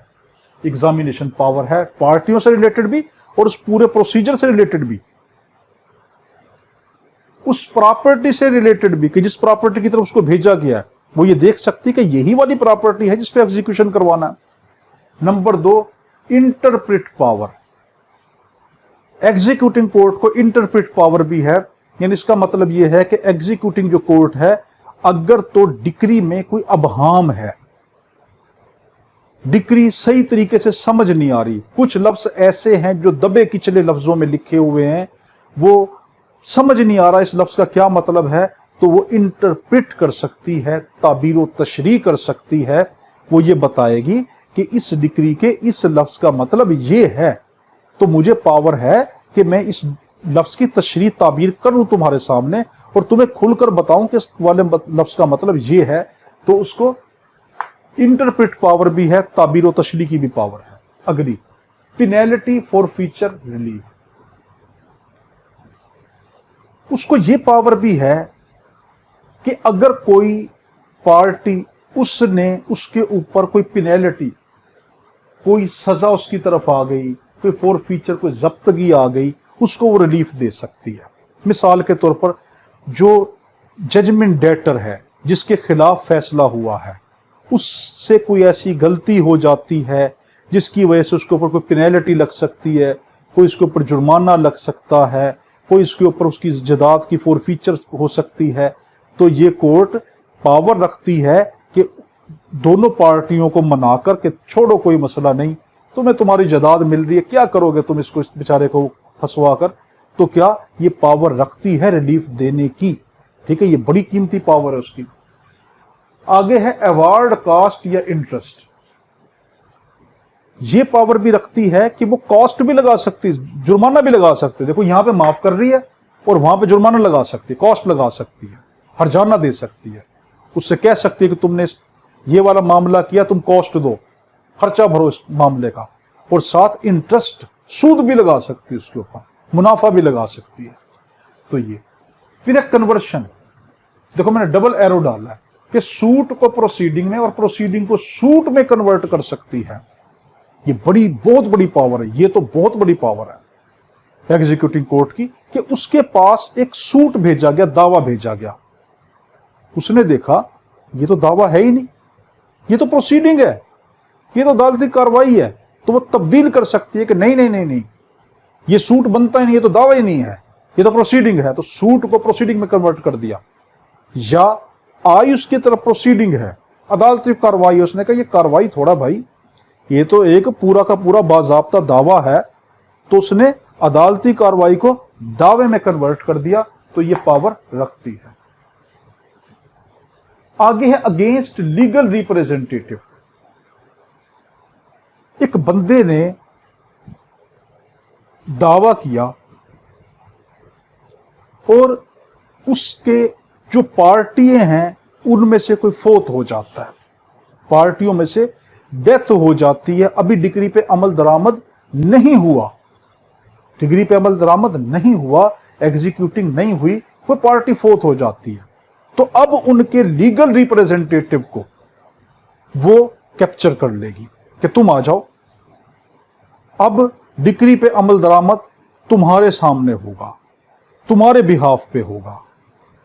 एग्जामिनेशन पावर है, पार्टियों से रिलेटेड भी और उस पूरे प्रोसीजर से रिलेटेड भी, उस प्रॉपर्टी से रिलेटेड भी कि जिस प्रॉपर्टी की तरफ उसको भेजा गया है वो ये देख सकती है कि यही वाली प्रॉपर्टी है जिस पे एग्जीक्यूशन करवाना है। Number 2, interpret power. Executing court को इंटरप्रेट पावर भी है, यानी इसका मतलब यह है कि एग्जीक्यूटिंग जो कोर्ट है, अगर तो डिक्री में कोई अबहाम है, डिक्री सही तरीके से समझ नहीं आ रही, कुछ लफ्ज ऐसे हैं जो दबे किचले लफ्जों में लिखे हुए हैं, वो समझ नहीं आ रहा इस लफ्ज का क्या मतलब है, तो वो इंटरप्रेट कर सकती है, ताबीर व तशरीह कर सकती है। वो ये बताएगी कि इस डिक्री के इस लफ्ज का मतलब ये है, तो मुझे पावर है कि मैं इस लफ्ज की तशरीह ताबीर करूं तुम्हारे सामने और तुम्हें खुलकर बताऊं कि इस वाले लफ्ज का मतलब ये है। तो उसको इंटरप्रेट पावर भी है, ताबीर व तशरीह की भी पावर है। अगली, पेनल्टी फॉर फ्यूचर रिलीफ। उसको ये पावर भी है कि अगर कोई पार्टी उसने उसके ऊपर कोई पेनल्टी, कोई सजा उसकी तरफ आ गई, कोई फॉर फ्यूचर कोई जब्तगी आ गई, उसको वो रिलीफ दे सकती है। मिसाल के तौर पर जो जजमेंट डेटर है जिसके खिलाफ फैसला हुआ है, اس سے کوئی ایسی غلطی ہو جاتی ہے جس کی وجہ سے اس کے اوپر کوئی پینلٹی لگ سکتی ہے، کوئی اس کے اوپر جرمانہ لگ سکتا ہے، کوئی اس کے اوپر اس کی جائیداد کی فور فیچر ہو سکتی ہے، تو یہ کورٹ پاور رکھتی ہے کہ دونوں پارٹیوں کو منا کر کہ چھوڑو کوئی مسئلہ نہیں، تمہیں تمہاری جائیداد مل رہی ہے، کیا کرو گے تم اس کو، اس بیچارے کو پھنسوا کر، تو کیا یہ پاور رکھتی ہے ریلیف دینے کی. ٹھیک ہے، یہ بڑی قیمتی پاور ہے اس کی. آگے ہے ایوارڈ کاسٹ یا انٹرسٹ. یہ پاور بھی رکھتی ہے کہ وہ کاسٹ بھی لگا سکتی، جرمانہ بھی لگا سکتے. دیکھو یہاں پہ معاف کر رہی ہے اور وہاں پہ جرمانہ لگا سکتی، کاسٹ لگا سکتی ہے، ہرجانہ دے سکتی ہے. اس سے کہہ سکتی ہے کہ تم نے یہ والا معاملہ کیا، تم کاسٹ دو، خرچہ بھرو اس معاملے کا، اور ساتھ انٹرسٹ سود بھی لگا سکتی ہے، اس کے اوپر منافع بھی لگا سکتی ہے. تو یہ پھر ایک کنورشن. دیکھو میں نے ڈبل ایرو ڈالا ہے کہ سوٹ کو پروسیڈنگ میں اور پروسیڈنگ کو سوٹ میں کنورٹ کر سکتی ہے. یہ بہت بڑی پاور ہے، یہ تو بہت بڑی پاور ہے ایگزیکیوٹنگ کورٹ کی، کہ اس کے پاس ایک سوٹ بھیجا گیا، دعویٰ بھیجا گیا. اس نے دیکھا یہ تو دعویٰ ہے ہی نہیں، یہ تو پروسیڈنگ ہے، یہ تو عدالتی کاروائی ہے، تو وہ تبدیل کر سکتی ہے کہ نہیں، یہ سوٹ بنتا ہی نہیں، یہ تو دعویٰ ہی نہیں ہے، یہ تو پروسیڈنگ ہے. تو سوٹ کو پروسیڈنگ میں کنورٹ کر دیا. یا آئی اس کی طرف پروسیڈنگ ہے، عدالتی کاروائی، اس نے کہا یہ کاروائی تھوڑا بھائی، یہ تو ایک پورا کا پورا باضابطہ دعویٰ ہے، تو اس نے عدالتی کاروائی کو دعوے میں کنورٹ کر دیا. تو یہ پاور رکھتی ہے. آگے ہے اگینسٹ لیگل ریپریزنٹیٹو. ایک بندے نے دعویٰ کیا اور اس کے جو پارٹیاں ہیں ان میں سے کوئی فوت ہو جاتا ہے، پارٹیوں میں سے ڈیتھ ہو جاتی ہے، ابھی ڈگری پہ عمل درآمد نہیں ہوا، ڈگری پہ عمل درآمد نہیں ہوا، ایگزیکیوٹنگ نہیں ہوئی، کوئی پارٹی فوت ہو جاتی ہے. تو اب ان کے لیگل ریپریزنٹیٹو کو وہ کیپچر کر لے گی کہ تم آ جاؤ، اب ڈگری پہ عمل درآمد تمہارے سامنے ہوگا، تمہارے بہاف پہ ہوگا.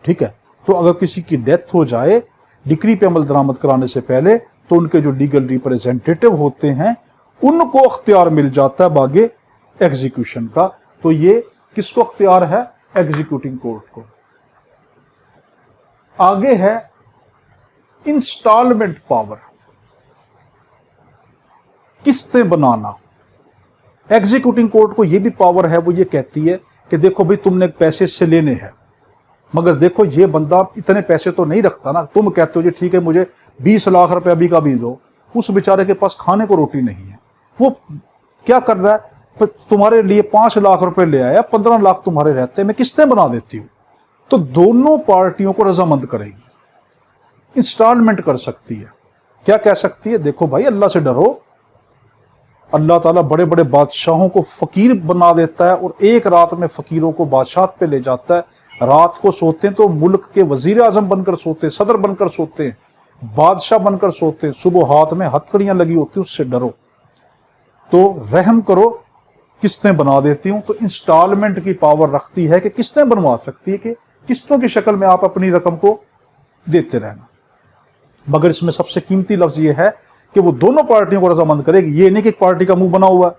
ٹھیک ہے، تو اگر کسی کی ڈیتھ ہو جائے ڈگری پہ عمل درآمد کرانے سے پہلے، تو ان کے جو لیگل ریپریزنٹیٹو ہوتے ہیں ان کو اختیار مل جاتا ہے باگے ایگزیکیوشن کا. تو یہ کس کو اختیار ہے؟ ایگزیکیوٹنگ کورٹ کو. آگے ہے انسٹالمنٹ پاور، قسطیں بنانا. ایگزیکیوٹنگ کورٹ کو یہ بھی پاور ہے، وہ یہ کہتی ہے کہ دیکھو بھائی تم نے پیسے سے لینے ہیں، مگر دیکھو یہ بندہ اتنے پیسے تو نہیں رکھتا نا، تم کہتے ہو جی ٹھیک ہے مجھے 20 لاکھ روپے ابھی کا بھی دو، اس بیچارے کے پاس کھانے کو روٹی نہیں ہے، وہ کیا کر رہا ہے، تمہارے لیے 5 لاکھ روپے لے آیا، 15 لاکھ تمہارے رہتے ہیں، میں قسطیں بنا دیتی ہوں. تو دونوں پارٹیوں کو رضامند کرے گی، انسٹالمنٹ کر سکتی ہے. کیا کہہ سکتی ہے؟ دیکھو بھائی اللہ سے ڈرو، اللہ تعالیٰ بڑے بڑے بادشاہوں کو فقیر بنا دیتا ہے اور ایک رات میں فقیروں کو بادشاہت پہ لے جاتا ہے. رات کو سوتے ہیں تو ملک کے وزیر اعظم بن کر سوتے ہیں، صدر بن کر سوتے ہیں، بادشاہ بن کر سوتے ہیں، صبح ہاتھ میں ہتھکڑیاں لگی ہوتی ہیں. اس سے ڈرو، تو رحم کرو، قسطیں بنا دیتی ہوں. تو انسٹالمنٹ کی پاور رکھتی ہے کہ قسطیں بنوا سکتی ہے، کہ قسطوں کی شکل میں آپ اپنی رقم کو دیتے رہنا. مگر اس میں سب سے قیمتی لفظ یہ ہے کہ وہ دونوں پارٹیوں کو رضامند کرے گی. یہ نہیں کہ ایک پارٹی کا منہ بنا ہوا ہے،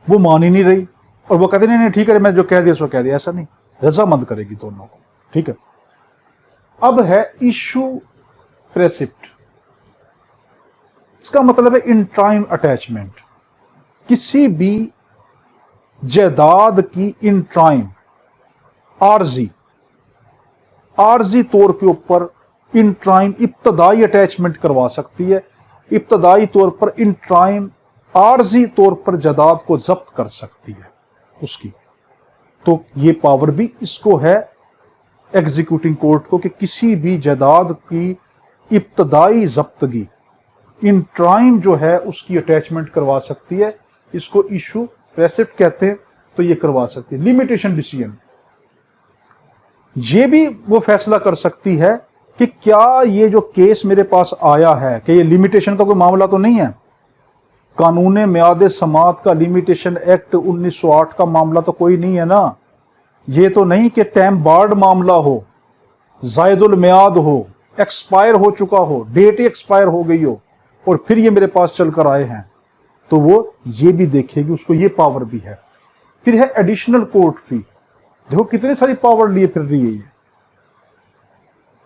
وہ مان ہی نہیں رہی اور وہ کہتے نہیں ٹھیک ہے میں جو کہہ دیا سو کہہ دیا، ایسا نہیں، رضامند کرے گی دونوں کو. ٹھیک ہے. اب ہے ایشو پریسپٹ. اس کا مطلب ہے ان ٹائم اٹیچمنٹ. کسی بھی جائیداد کی ان ٹائم عارضی طور کے اوپر ان ٹائم ابتدائی اٹیچمنٹ کروا سکتی ہے. ابتدائی طور پر ان ٹائم عارضی طور پر جائیداد کو ضبط کر سکتی ہے اس کی. تو یہ پاور بھی اس کو ہے ایگزیکیوٹنگ کورٹ کو، کہ کسی بھی جائیداد کی ابتدائی ضبطگی ان ٹائم جو ہے اس کی اٹیچمنٹ کروا سکتی ہے. اس کو ایشو پریسپٹ کہتے ہیں. تو یہ کروا سکتی ہے. لمیٹیشن ڈیسیژن، یہ بھی وہ فیصلہ کر سکتی ہے کہ کیا یہ جو کیس میرے پاس آیا ہے کہ یہ لمیٹیشن کا کوئی معاملہ تو نہیں ہے، قانون میعاد سماعت کا لمیٹیشن ایکٹ 1908 کا معاملہ تو کوئی نہیں ہے نا. یہ تو نہیں کہ ٹائم بارڈ معاملہ ہو، زائد المیعاد ہو، एक्सपायर हो चुका हो, डेट ही एक्सपायर हो गई हो और फिर ये मेरे पास चलकर आए हैं, तो वो ये भी देखेगी, उसको ये पावर भी है। फिर है एडिशनल कोर्ट फी। देखो कितनी सारी पावर लिए फिर रही है ये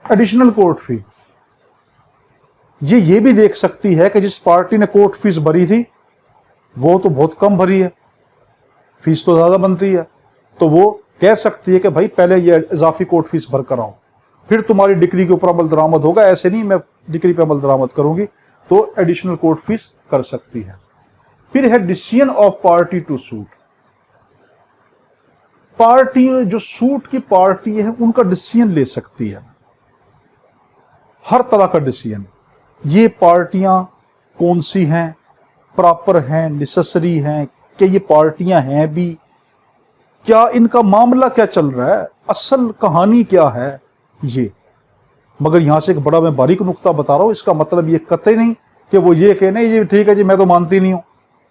एडिशनल कोर्ट फी। ये भी देख सकती है कि जिस पार्टी ने कोर्ट फीस भरी थी वो तो बहुत कम भरी है, फीस तो ज्यादा बनती है, तो वो कह सकती है कि भाई पहले ये इजाफी कोर्ट फीस भर कर आओ, फिर तुम्हारी डिग्री के ऊपर अमल दरामद होगा, ऐसे नहीं मैं डिग्री पे अमल दरामद करूंगी, तो एडिशनल कोर्ट फीस कर सकती है। फिर है decision of party to suit. Party जो सूट की पार्टी है उनका डिसीजन ले सकती है, हर तरह का डिसीजन। ये पार्टियां कौन सी हैं, प्रॉपर हैं, नेसेसरी हैं, कि ये पार्टियां हैं भी, क्या इनका मामला क्या चल रहा है, असल कहानी क्या है ये। मगर यहां से एक बड़ा मैं बारीक नुक्ता बता रहा हूं, इसका मतलब ये कतई नहीं कि वो ये कहने ये ठीक है जी मैं तो मानती नहीं हूं,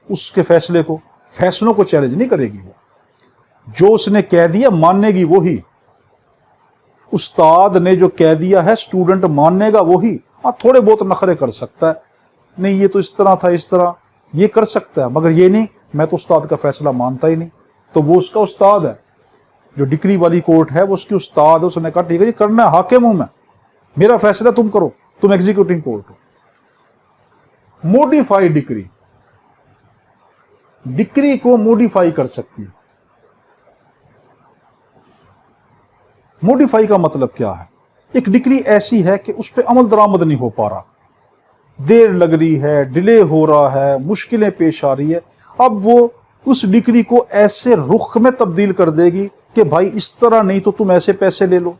उसके फैसलों को चैलेंज नहीं करेगी वो, जो उसने कह दिया मानेगी वही। उस्ताद ने जो कह दिया है स्टूडेंट मानेगा वही। हाँ थोड़े बहुत नखरे कर सकता है, नहीं ये तो इस तरह था, इस तरह ये कर सकता है, मगर ये नहीं मैं तो उस्ताद का फैसला मानता ही नहीं, तो वो उसका उस्ताद है। जो डिग्री वाली कोर्ट है वो उसकी उस्ताद है, उसने कहा ठीक है जी करना है, हाकिम हूं मैं, मेरा फैसला तुम करो, तुम एग्जीक्यूटिंग कोर्ट हो। मॉडिफाई डिग्री, डिग्री को मॉडिफाई कर सकती है। मॉडिफाई का मतलब क्या है, एक डिग्री ऐसी है कि उस पर अमल दरामद नहीं हो पा रहा, देर लग रही है, डिले हो रहा है, मुश्किलें पेश आ रही है, अब वो उस डिग्री को ऐसे रुख में तब्दील कर देगी कि भाई इस तरह नहीं तो तुम ऐसे पैसे ले लो,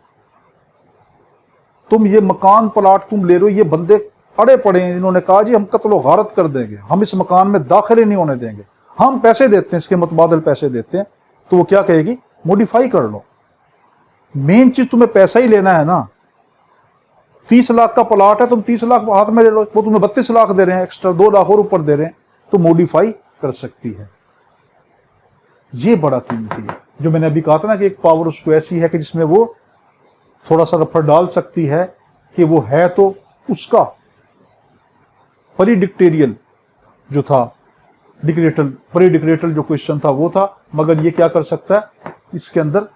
तुम ये मकान प्लाट तुम ले लो, ये बंदे अड़े पड़े हैं, इन्होंने कहा जी हम कत्लो गारत कर देंगे, हम इस मकान में दाखिल नहीं होने देंगे, हम पैसे देते हैं, इसके मुतबादल पैसे देते हैं, तो वो क्या कहेगी मॉडिफाई कर लो। मेन चीज तुम्हें पैसा ही लेना है ना, 30 लाख का प्लाट है, तुम 30 लाख हाथ में ले लो, वो तुम्हें 32 लाख दे रहे हैं, एक्स्ट्रा 2 लाख और ऊपर दे रहे हैं, तो मॉडिफाई कर सकती है। ये बड़ा कीमती है, जो मैंने अभी कहा था ना कि एक पावर उसको ऐसी है कि जिसमें वो थोड़ा सा रफड़ डाल सकती है कि वो है तो उसका परिडिक्टेरियल जो था, परिडिक्टेरियल जो क्वेश्चन था वो था, मगर ये क्या कर सकता है इसके अंदर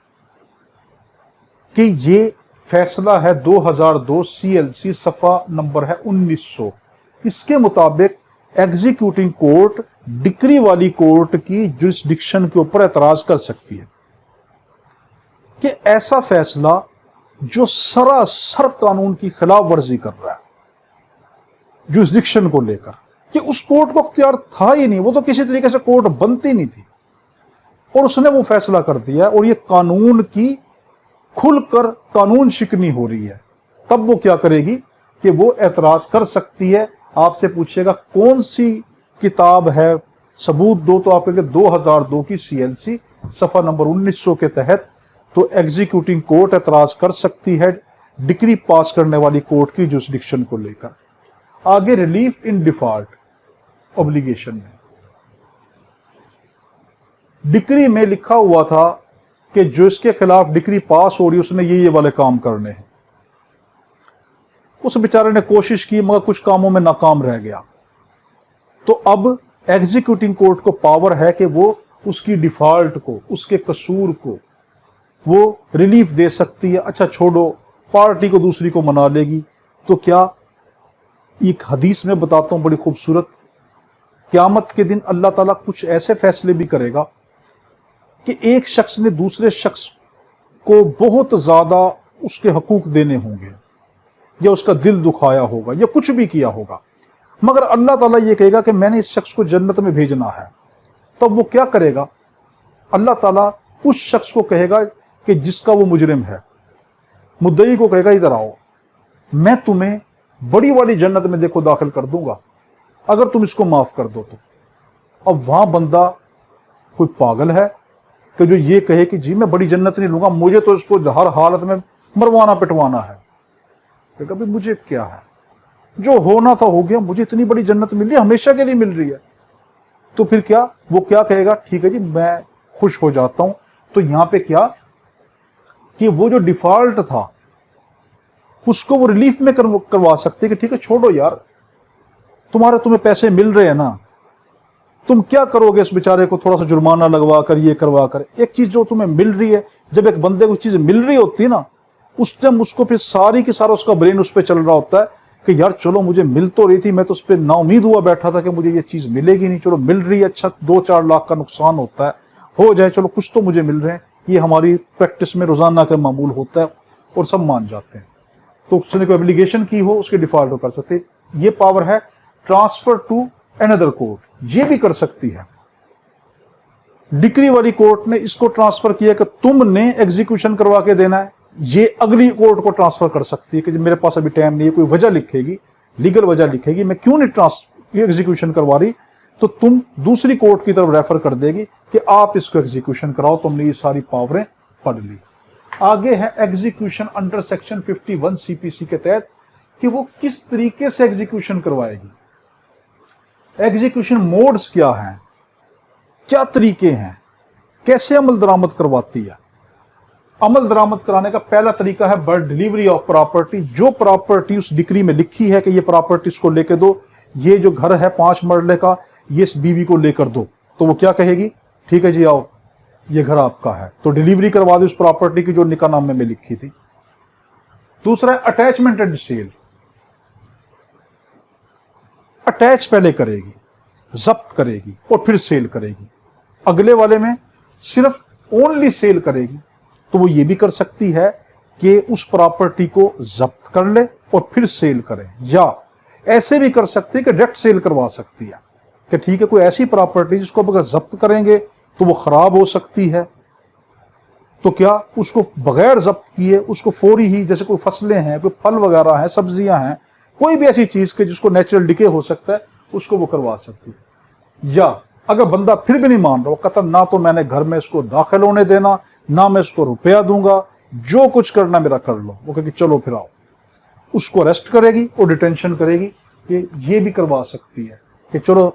कि ये फैसला है 2002 CLC सफा नंबर है 1900, इसके मुताबिक एग्जीक्यूटिंग कोर्ट डिक्री वाली कोर्ट की जुरिस्डिक्शन के ऊपर एतराज कर सकती है कि ऐसा फैसला जो सरासर कानून की खिलाफ वर्जी कर रहा है जुरिस्डिक्शन को लेकर, कि उस कोर्ट को अख्तियार था ही नहीं, वो तो किसी तरीके से कोर्ट बनती नहीं थी, और उसने वो फैसला कर दिया, और ये कानून की खुलकर कानून शिकनी हो रही है, तब वो क्या करेगी कि वो एतराज कर सकती है। आपसे पूछेगा कौन सी किताब है, सबूत दो, तो आप कहेंगे 2002 की CLC सफा नंबर 1900 के तहत तो एग्जीक्यूटिंग कोर्ट एतराज कर सकती है डिक्री पास करने वाली कोर्ट की जुरिस्डिक्शन को लेकर। आगे रिलीफ इन डिफॉल्ट ऑब्लिगेशन में, डिक्री में लिखा हुआ था कि जो इसके खिलाफ डिक्री पास हो रही है उसने ये वाले काम करने हैं, उस बेचारे ने कोशिश की मगर कुछ कामों में नाकाम रह गया, तो अब एग्जीक्यूटिंग कोर्ट को पावर है कि वो उसकी डिफॉल्ट को, उसके कसूर को वो रिलीफ दे सकती है। अच्छा छोड़ो, पार्टी को दूसरी को मना लेगी, तो क्या एक हदीस में बताता हूं बड़ी खूबसूरत, क़यामत के दिन अल्लाह ताला कुछ ऐसे फैसले भी करेगा कि एक शख्स ने दूसरे शख्स को बहुत ज्यादा उसके हकूक देने होंगे, या उसका दिल दुखाया होगा, या कुछ भी किया होगा, मगर अल्लाह ताला ये कहेगा कि मैंने इस शख्स को जन्नत में भेजना है, तब वो क्या करेगा, अल्लाह ताला उस शख्स को कहेगा कि जिसका वो मुजरिम है, मुद्दई को कहेगा इधर आओ, मैं तुम्हें बड़ी वाली जन्नत में देखो दाखिल कर दूंगा अगर तुम इसको माफ कर दो तो। अब वहां बंदा कोई पागल है कि जो ये कहे कि जी मैं बड़ी जन्नत नहीं लूंगा, मुझे तो इसको हर हालत में मरवाना पिटवाना है, तो कभी मुझे क्या है, जो होना था हो गया, मुझे इतनी बड़ी जन्नत मिल रही है, हमेशा के लिए मिल रही है, तो फिर क्या वो क्या कहेगा, ठीक है जी मैं खुश हो जाता हूं। तो यहां पे क्या कि वो जो डिफॉल्ट था उसको वो रिलीफ में करवा सकते हैं कि ठीक है छोड़ो यार, तुम्हें पैसे मिल रहे हैं ना, तुम क्या करोगे इस बेचारे को थोड़ा सा जुर्माना लगवा कर, ये करवा कर। एक चीज जो तुम्हें मिल रही है, जब एक बंदे को चीज मिल रही होती है ना, उस टाइम उसको फिर सारी की सारा उसका ब्रेन उस पर चल रहा होता है कि यार चलो मुझे मिल तो रही थी, मैं तो उस पर नाउमीद हुआ बैठा था कि मुझे ये चीज मिलेगी नहीं, चलो मिल रही है, अच्छा 2-4 लाख का नुकसान होता है, हो जाए, चलो कुछ तो मुझे मिल रहे हैं। ये हमारी प्रैक्टिस में रोजाना का मामूल होता है और सब मान जाते हैं। तो उसने कोई एप्लीकेशन की हो उसके डिफॉल्ट कर सकते। ये पावर है ट्रांसफर टू अनदर कोर्ट, ये भी कर सकती है। डिक्री वाली कोर्ट ने इसको ट्रांसफर किया कि तुमने एग्जीक्यूशन करवा के देना है, ये अगली कोर्ट को ट्रांसफर कर सकती है कि मेरे पास अभी टाइम नहीं है, कोई वजह लिखेगी, लीगल वजह लिखेगी, मैं क्यों नहीं एग्जीक्यूशन करवा रही, तो तुम दूसरी कोर्ट की तरफ रेफर कर देगी कि आप इसको एग्जीक्यूशन कराओ, तुमने ये सारी पावरें पढ़ ली। आगे है एग्जीक्यूशन अंडर सेक्शन 51 सीपीसी के तहत कि वो किस तरीके से एग्जीक्यूशन करवाएगी, एग्जीक्यूशन मोड्स क्या हैं, क्या तरीके हैं, कैसे अमल दरामद करवाती है। अमल दरामद कराने का पहला तरीका है बाय डिलीवरी ऑफ प्रॉपर्टी। जो प्रॉपर्टी उस डिक्री में लिखी है कि ये प्रॉपर्टी इसको लेके दो, ये जो घर है 5 मरले का, ये इस बीवी को लेकर दो, तो वो क्या कहेगी, ठीक है जी आओ, ये घर आपका है, तो डिलीवरी करवा दी उस प्रॉपर्टी की जो निकाहनामे में लिखी थी। दूसरा है अटैचमेंट एंड सेल। अटैच पहले करेगी, जब्त करेगी और फिर सेल करेगी। अगले वाले में सिर्फ ओनली सेल करेगी, तो वो ये भी कर सकती है कि उस प्रॉपर्टी को जब्त कर ले और फिर सेल करे, या ऐसे भी कर सकती है कि डायरेक्ट सेल करवा सकती है कि ठीक है कोई ऐसी प्रॉपर्टी जिसको अगर जब्त करेंगे तो वो खराब हो सकती है, तो क्या उसको बगैर जब्त किए उसको फौरी ही, जैसे कोई फसलें हैं, कोई फल वगैरह हैं, सब्जियां हैं, कोई भी ऐसी चीज के जिसको नेचुरल डिके हो सकता है, उसको वो करवा सकती है। या अगर बंदा फिर भी नहीं मान रहा, वो कहता ना तो मैंने घर में इसको दाखिल होने देना, ना मैं इसको रुपया दूंगा, जो कुछ करना मेरा कर लो, वो कहेगी चलो फिर आओ, उसको अरेस्ट करेगी और डिटेंशन करेगी। ये भी करवा सकती है कि चलो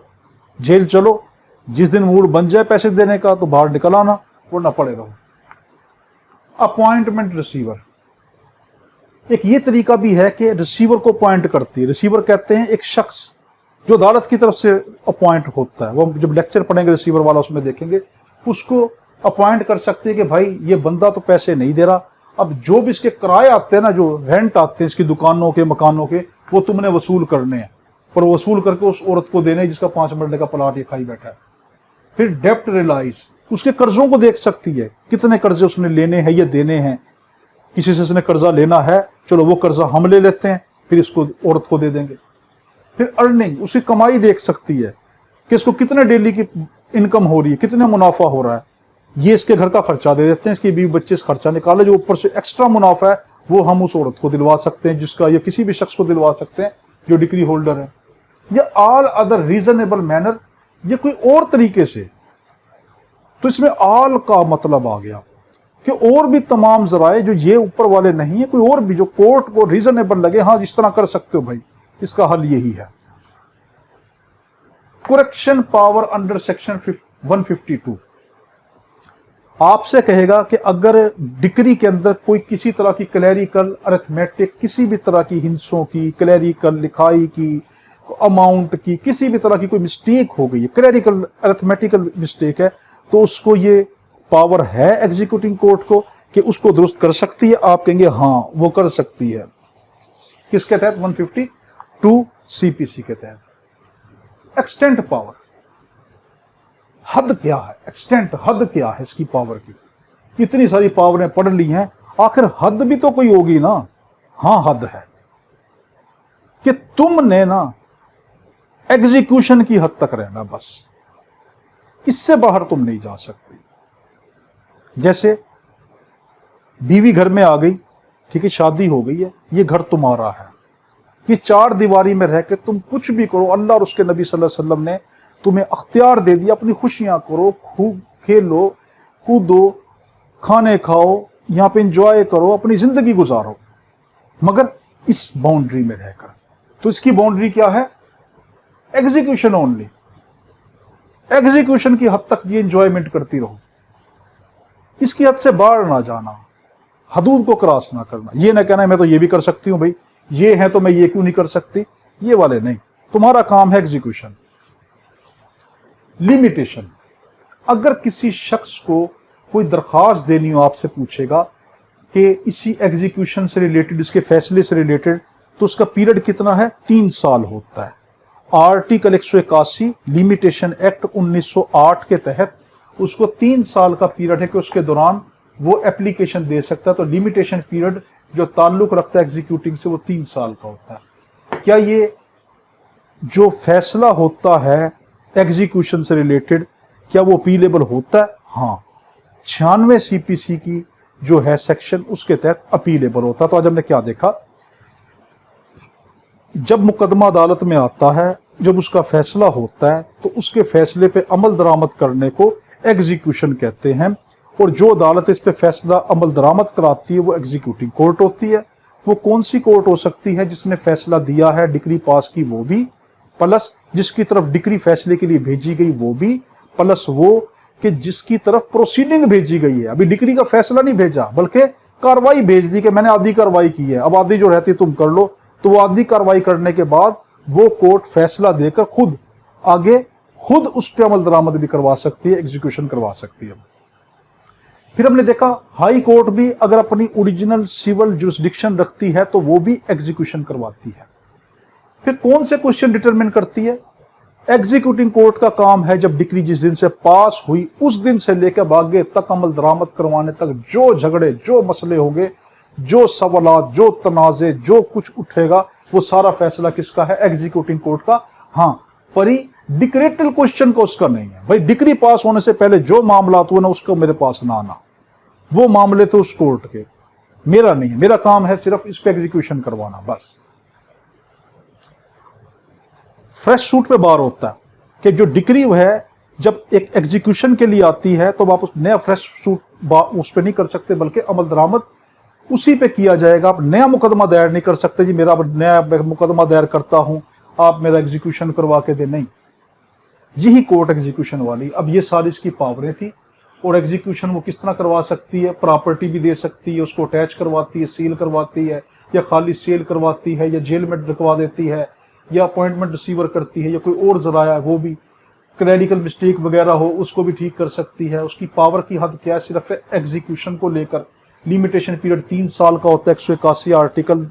जेल चलो, जिस दिन मूड बन जाए पैसे देने का तो बाहर निकल आना, वरना पड़े रहो। अपॉइंटमेंट रिसीवर, एक ये तरीका भी है कि रिसीवर को अपॉइंट करती है। रिसीवर कहते हैं एक शख्स जो अदालत की तरफ से अपॉइंट होता है, वो जब लेक्चर पढ़ेंगे रिसीवर वाला उसमें देखेंगे, उसको अपॉइंट कर सकते हैं कि भाई ये बंदा तो पैसे नहीं दे रहा, अब जो भी इसके किराए आते हैं ना, जो रेंट आते हैं इसकी दुकानों के, मकानों के, वो तुमने वसूल करने हैं, पर वसूल करके उस औरत को देने जिसका 5 मरले का प्लाट ये खाई बैठा है। फिर डेप्ट रिलाइज, उसके कर्जों को देख सकती है, कितने कर्जे उसने लेने हैं या देने हैं, किसी से उसने कर्जा लेना है, चलो वो कर्जा हम ले लेते हैं, फिर इसको औरत को दे देंगे। फिर अर्निंग, उसकी कमाई देख सकती है कि इसको कितने डेली की इनकम हो रही है, कितना मुनाफा हो रहा है, ये इसके घर का खर्चा दे देते हैं, इसके बीवी बच्चे से खर्चा निकाले, जो ऊपर से एक्स्ट्रा मुनाफा है वो हम उस औरत को दिलवा सकते हैं, जिसका, या किसी भी शख्स को दिलवा सकते हैं जो डिग्री होल्डर है। या ऑल अदर रीजनेबल मैनर, ये कोई और तरीके से, तो इसमें ऑल का मतलब आ गया कि और भी तमाम जराए जो ये ऊपर वाले नहीं है, कोई और भी जो कोर्ट को रीजनेबल लगे, हाँ जिस तरह कर सकते हो भाई, इसका हल यही है। करेक्शन पावर अंडर सेक्शन 152 आपसे कहेगा कि अगर डिक्री के अंदर कोई किसी तरह की क्लैरिकल अरिथमेटिक, किसी भी तरह की हिंसों की, क्लैरिकल लिखाई की, अमाउंट की, किसी भी तरह की कोई मिस्टेक हो गई है, क्लैरिकल अरिथमेटिकल मिस्टेक है, तो उसको ये पावर है एग्जीक्यूटिंग कोर्ट को कि उसको दुरुस्त कर सकती है। आप कहेंगे हाँ वो कर सकती है, किसके तहत, 152 सीपीसी के तहत। एक्सटेंट पावर, हद क्या है, एक्सटेंट हद क्या है इसकी पावर की, इतनी सारी पावरें पढ़ ली हैं, आखिर हद भी तो कोई होगी ना। हाँ हद है कि तुमने ना एग्जीक्यूशन की हद तक रहना, बस इससे बाहर तुम नहीं जा सकती। जैसे बीवी घर में आ गई, ठीक है, शादी हो गई है, ये घर तुम्हारा है, ये 4 दीवारी में रह के तुम कुछ भी करो, अल्लाह और उसके नबी सल्लल्लाहु अलैहि वसल्लम ने तुम्हें अख्तियार दे दिया, अपनी खुशियां करो, खूब खेलो कूदो, खाने खाओ, यहां पे एंजॉय करो, अपनी जिंदगी गुजारो, मगर इस बाउंड्री में रहकर। तो इसकी बाउंड्री क्या है, एग्जीक्यूशन ओनली, एग्जीक्यूशन की हद तक ये एंजॉयमेंट करती रहो, इसकी हद से बाहर ना जाना। حدود کو کراس نہ کرنا، یہ نہ کہنا میں تو یہ بھی کر سکتی ہوں، بھائی یہ ہے تو میں یہ کیوں نہیں کر سکتی، یہ والے نہیں، تمہارا کام ہے ایگزیکیوشن۔ لمیٹیشن، اگر کسی شخص کو کوئی درخواست دینی ہو، آپ سے پوچھے گا کہ اسی ایگزیکیوشن سے ریلیٹڈ، اس کے فیصلے سے ریلیٹڈ، تو اس کا پیریڈ کتنا ہے؟ 3 سال ہوتا ہے۔ آرٹیکل 181 لمیٹیشن ایکٹ 1908 کے تحت اس کو 3 سال کا پیریڈ ہے کہ اس کے دوران وہ اپلیکیشن دے سکتا ہے، تو لمیٹیشن پیریڈ جو تعلق رکھتا ہے ایگزیکیوٹنگ سے وہ 3 سال کا ہوتا ہے۔ کیا یہ جو فیصلہ ہوتا ہے ایگزیکیوشن سے ریلیٹڈ کیا وہ اپیلیبل ہوتا ہے؟ ہاں، 96 سی پی سی کی جو ہے سیکشن اس کے تحت اپیلیبل ہوتا ہے۔ تو آج ہم نے کیا دیکھا، جب مقدمہ عدالت میں آتا ہے، جب اس کا فیصلہ ہوتا ہے تو اس کے فیصلے پہ عمل درآمد کرنے کو ایگزیکیوشن کہتے ہیں، اور جو عدالت اس پہ فیصلہ عمل درآمد کراتی ہے وہ ایگزیکیوٹنگ کورٹ ہوتی ہے۔ وہ کون سی کورٹ ہو سکتی ہے؟ جس نے فیصلہ دیا ہے، ڈگری پاس کی وہ بھی، پلس جس کی طرف ڈگری فیصلے کے لیے بھیجی گئی وہ بھی، پلس وہ کہ جس کی طرف پروسیڈنگ بھیجی گئی ہے، ابھی ڈگری کا فیصلہ نہیں بھیجا بلکہ کاروائی بھیج دی کہ میں نے آدھی کاروائی کی ہے، اب آدھی جو رہتی تم کر لو، تو وہ آدھی کاروائی کرنے کے بعد وہ کورٹ فیصلہ دے کر خود آگے خود اس پہ عمل درآمد بھی کروا سکتی ہے، ایگزیکیوشن کروا سکتی ہے۔ پھر ہم نے دیکھا ہائی کورٹ بھی اگر اپنی اوریجنل سول جورسڈکشن رکھتی ہے تو وہ بھی ایگزیکیوشن کرواتی ہے۔ پھر کون سے کوشچن ڈٹرمن کرتی ہے؟ ایگزیکیوٹنگ کورٹ کا کام ہے جب ڈگری جس دن سے پاس ہوئی اس دن سے لے کر آگے تک عمل درآمد کروانے تک جو جھگڑے، جو مسئلے ہوں گے، جو سوالات، جو تنازع، جو کچھ اٹھے گا، وہ سارا فیصلہ کس کا ہے؟ ایگزیکیوٹنگ کورٹ کا۔ ہاں، پری ڈکریٹل کوشچن کو اس کا نہیں ہے، بھائی ڈگری پاس ہونے سے پہلے جو معاملات ہوئے نا اس کو میرے پاس نہ آنا، وہ معاملے تو اس کورٹ کے، میرا نہیں ہے، میرا کام ہے صرف اس پہ ایگزیکیوشن کروانا بس۔ فریش سوٹ پہ بار ہوتا ہے کہ جو ڈگری ہے جب ایک ایگزیکیوشن کے لیے آتی ہے تو آپ نیا فریش سوٹ اس پہ نہیں کر سکتے، بلکہ عمل درآمد اسی پہ کیا جائے گا۔ آپ نیا مقدمہ دائر نہیں کر سکتے، جی میرا نیا مقدمہ دائر کرتا ہوں آپ میرا ایگزیکیوشن کروا کے دیں، نہیں، یہی کورٹ ایگزیکیوشن والی۔ اب یہ ساری اس کی پاوریں تھی، اور ایگزیکیوشن وہ کس طرح کروا سکتی ہے؟ پراپرٹی بھی دے سکتی ہے، اس کو اٹیچ کرواتی ہے، سیل کرواتی ہے، یا خالی سیل کرواتی ہے، یا جیل میں رکھوا دیتی ہے، یا اپوائنٹمنٹ ریسیور کرتی ہے، یا کوئی اور ذرائع وہ بھی کلیریکل مسٹیک وغیرہ ہو اس کو بھی ٹھیک کر سکتی ہے۔ اس کی پاور کی حد کیا ہے؟ صرف ایگزیکیوشن کو لے کر لمیٹیشن پیریڈ 3 سال کا ہوتا ہے، 181 آرٹیکل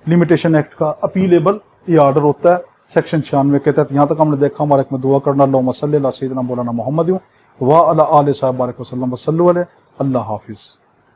لمیٹیشن ایکٹ کا، اپیلیبل یہ آرڈر ہوتا ہے سیکشن 96 کے تحت۔ یہاں تک ہم نے دیکھا، ہمارے میں دعا کرنا، اللہم صلی علی سیدنا مولانا محمد وعلی آلہ صحابہ بارک وسلم وصلوا علیہ۔ اللہ حافظ۔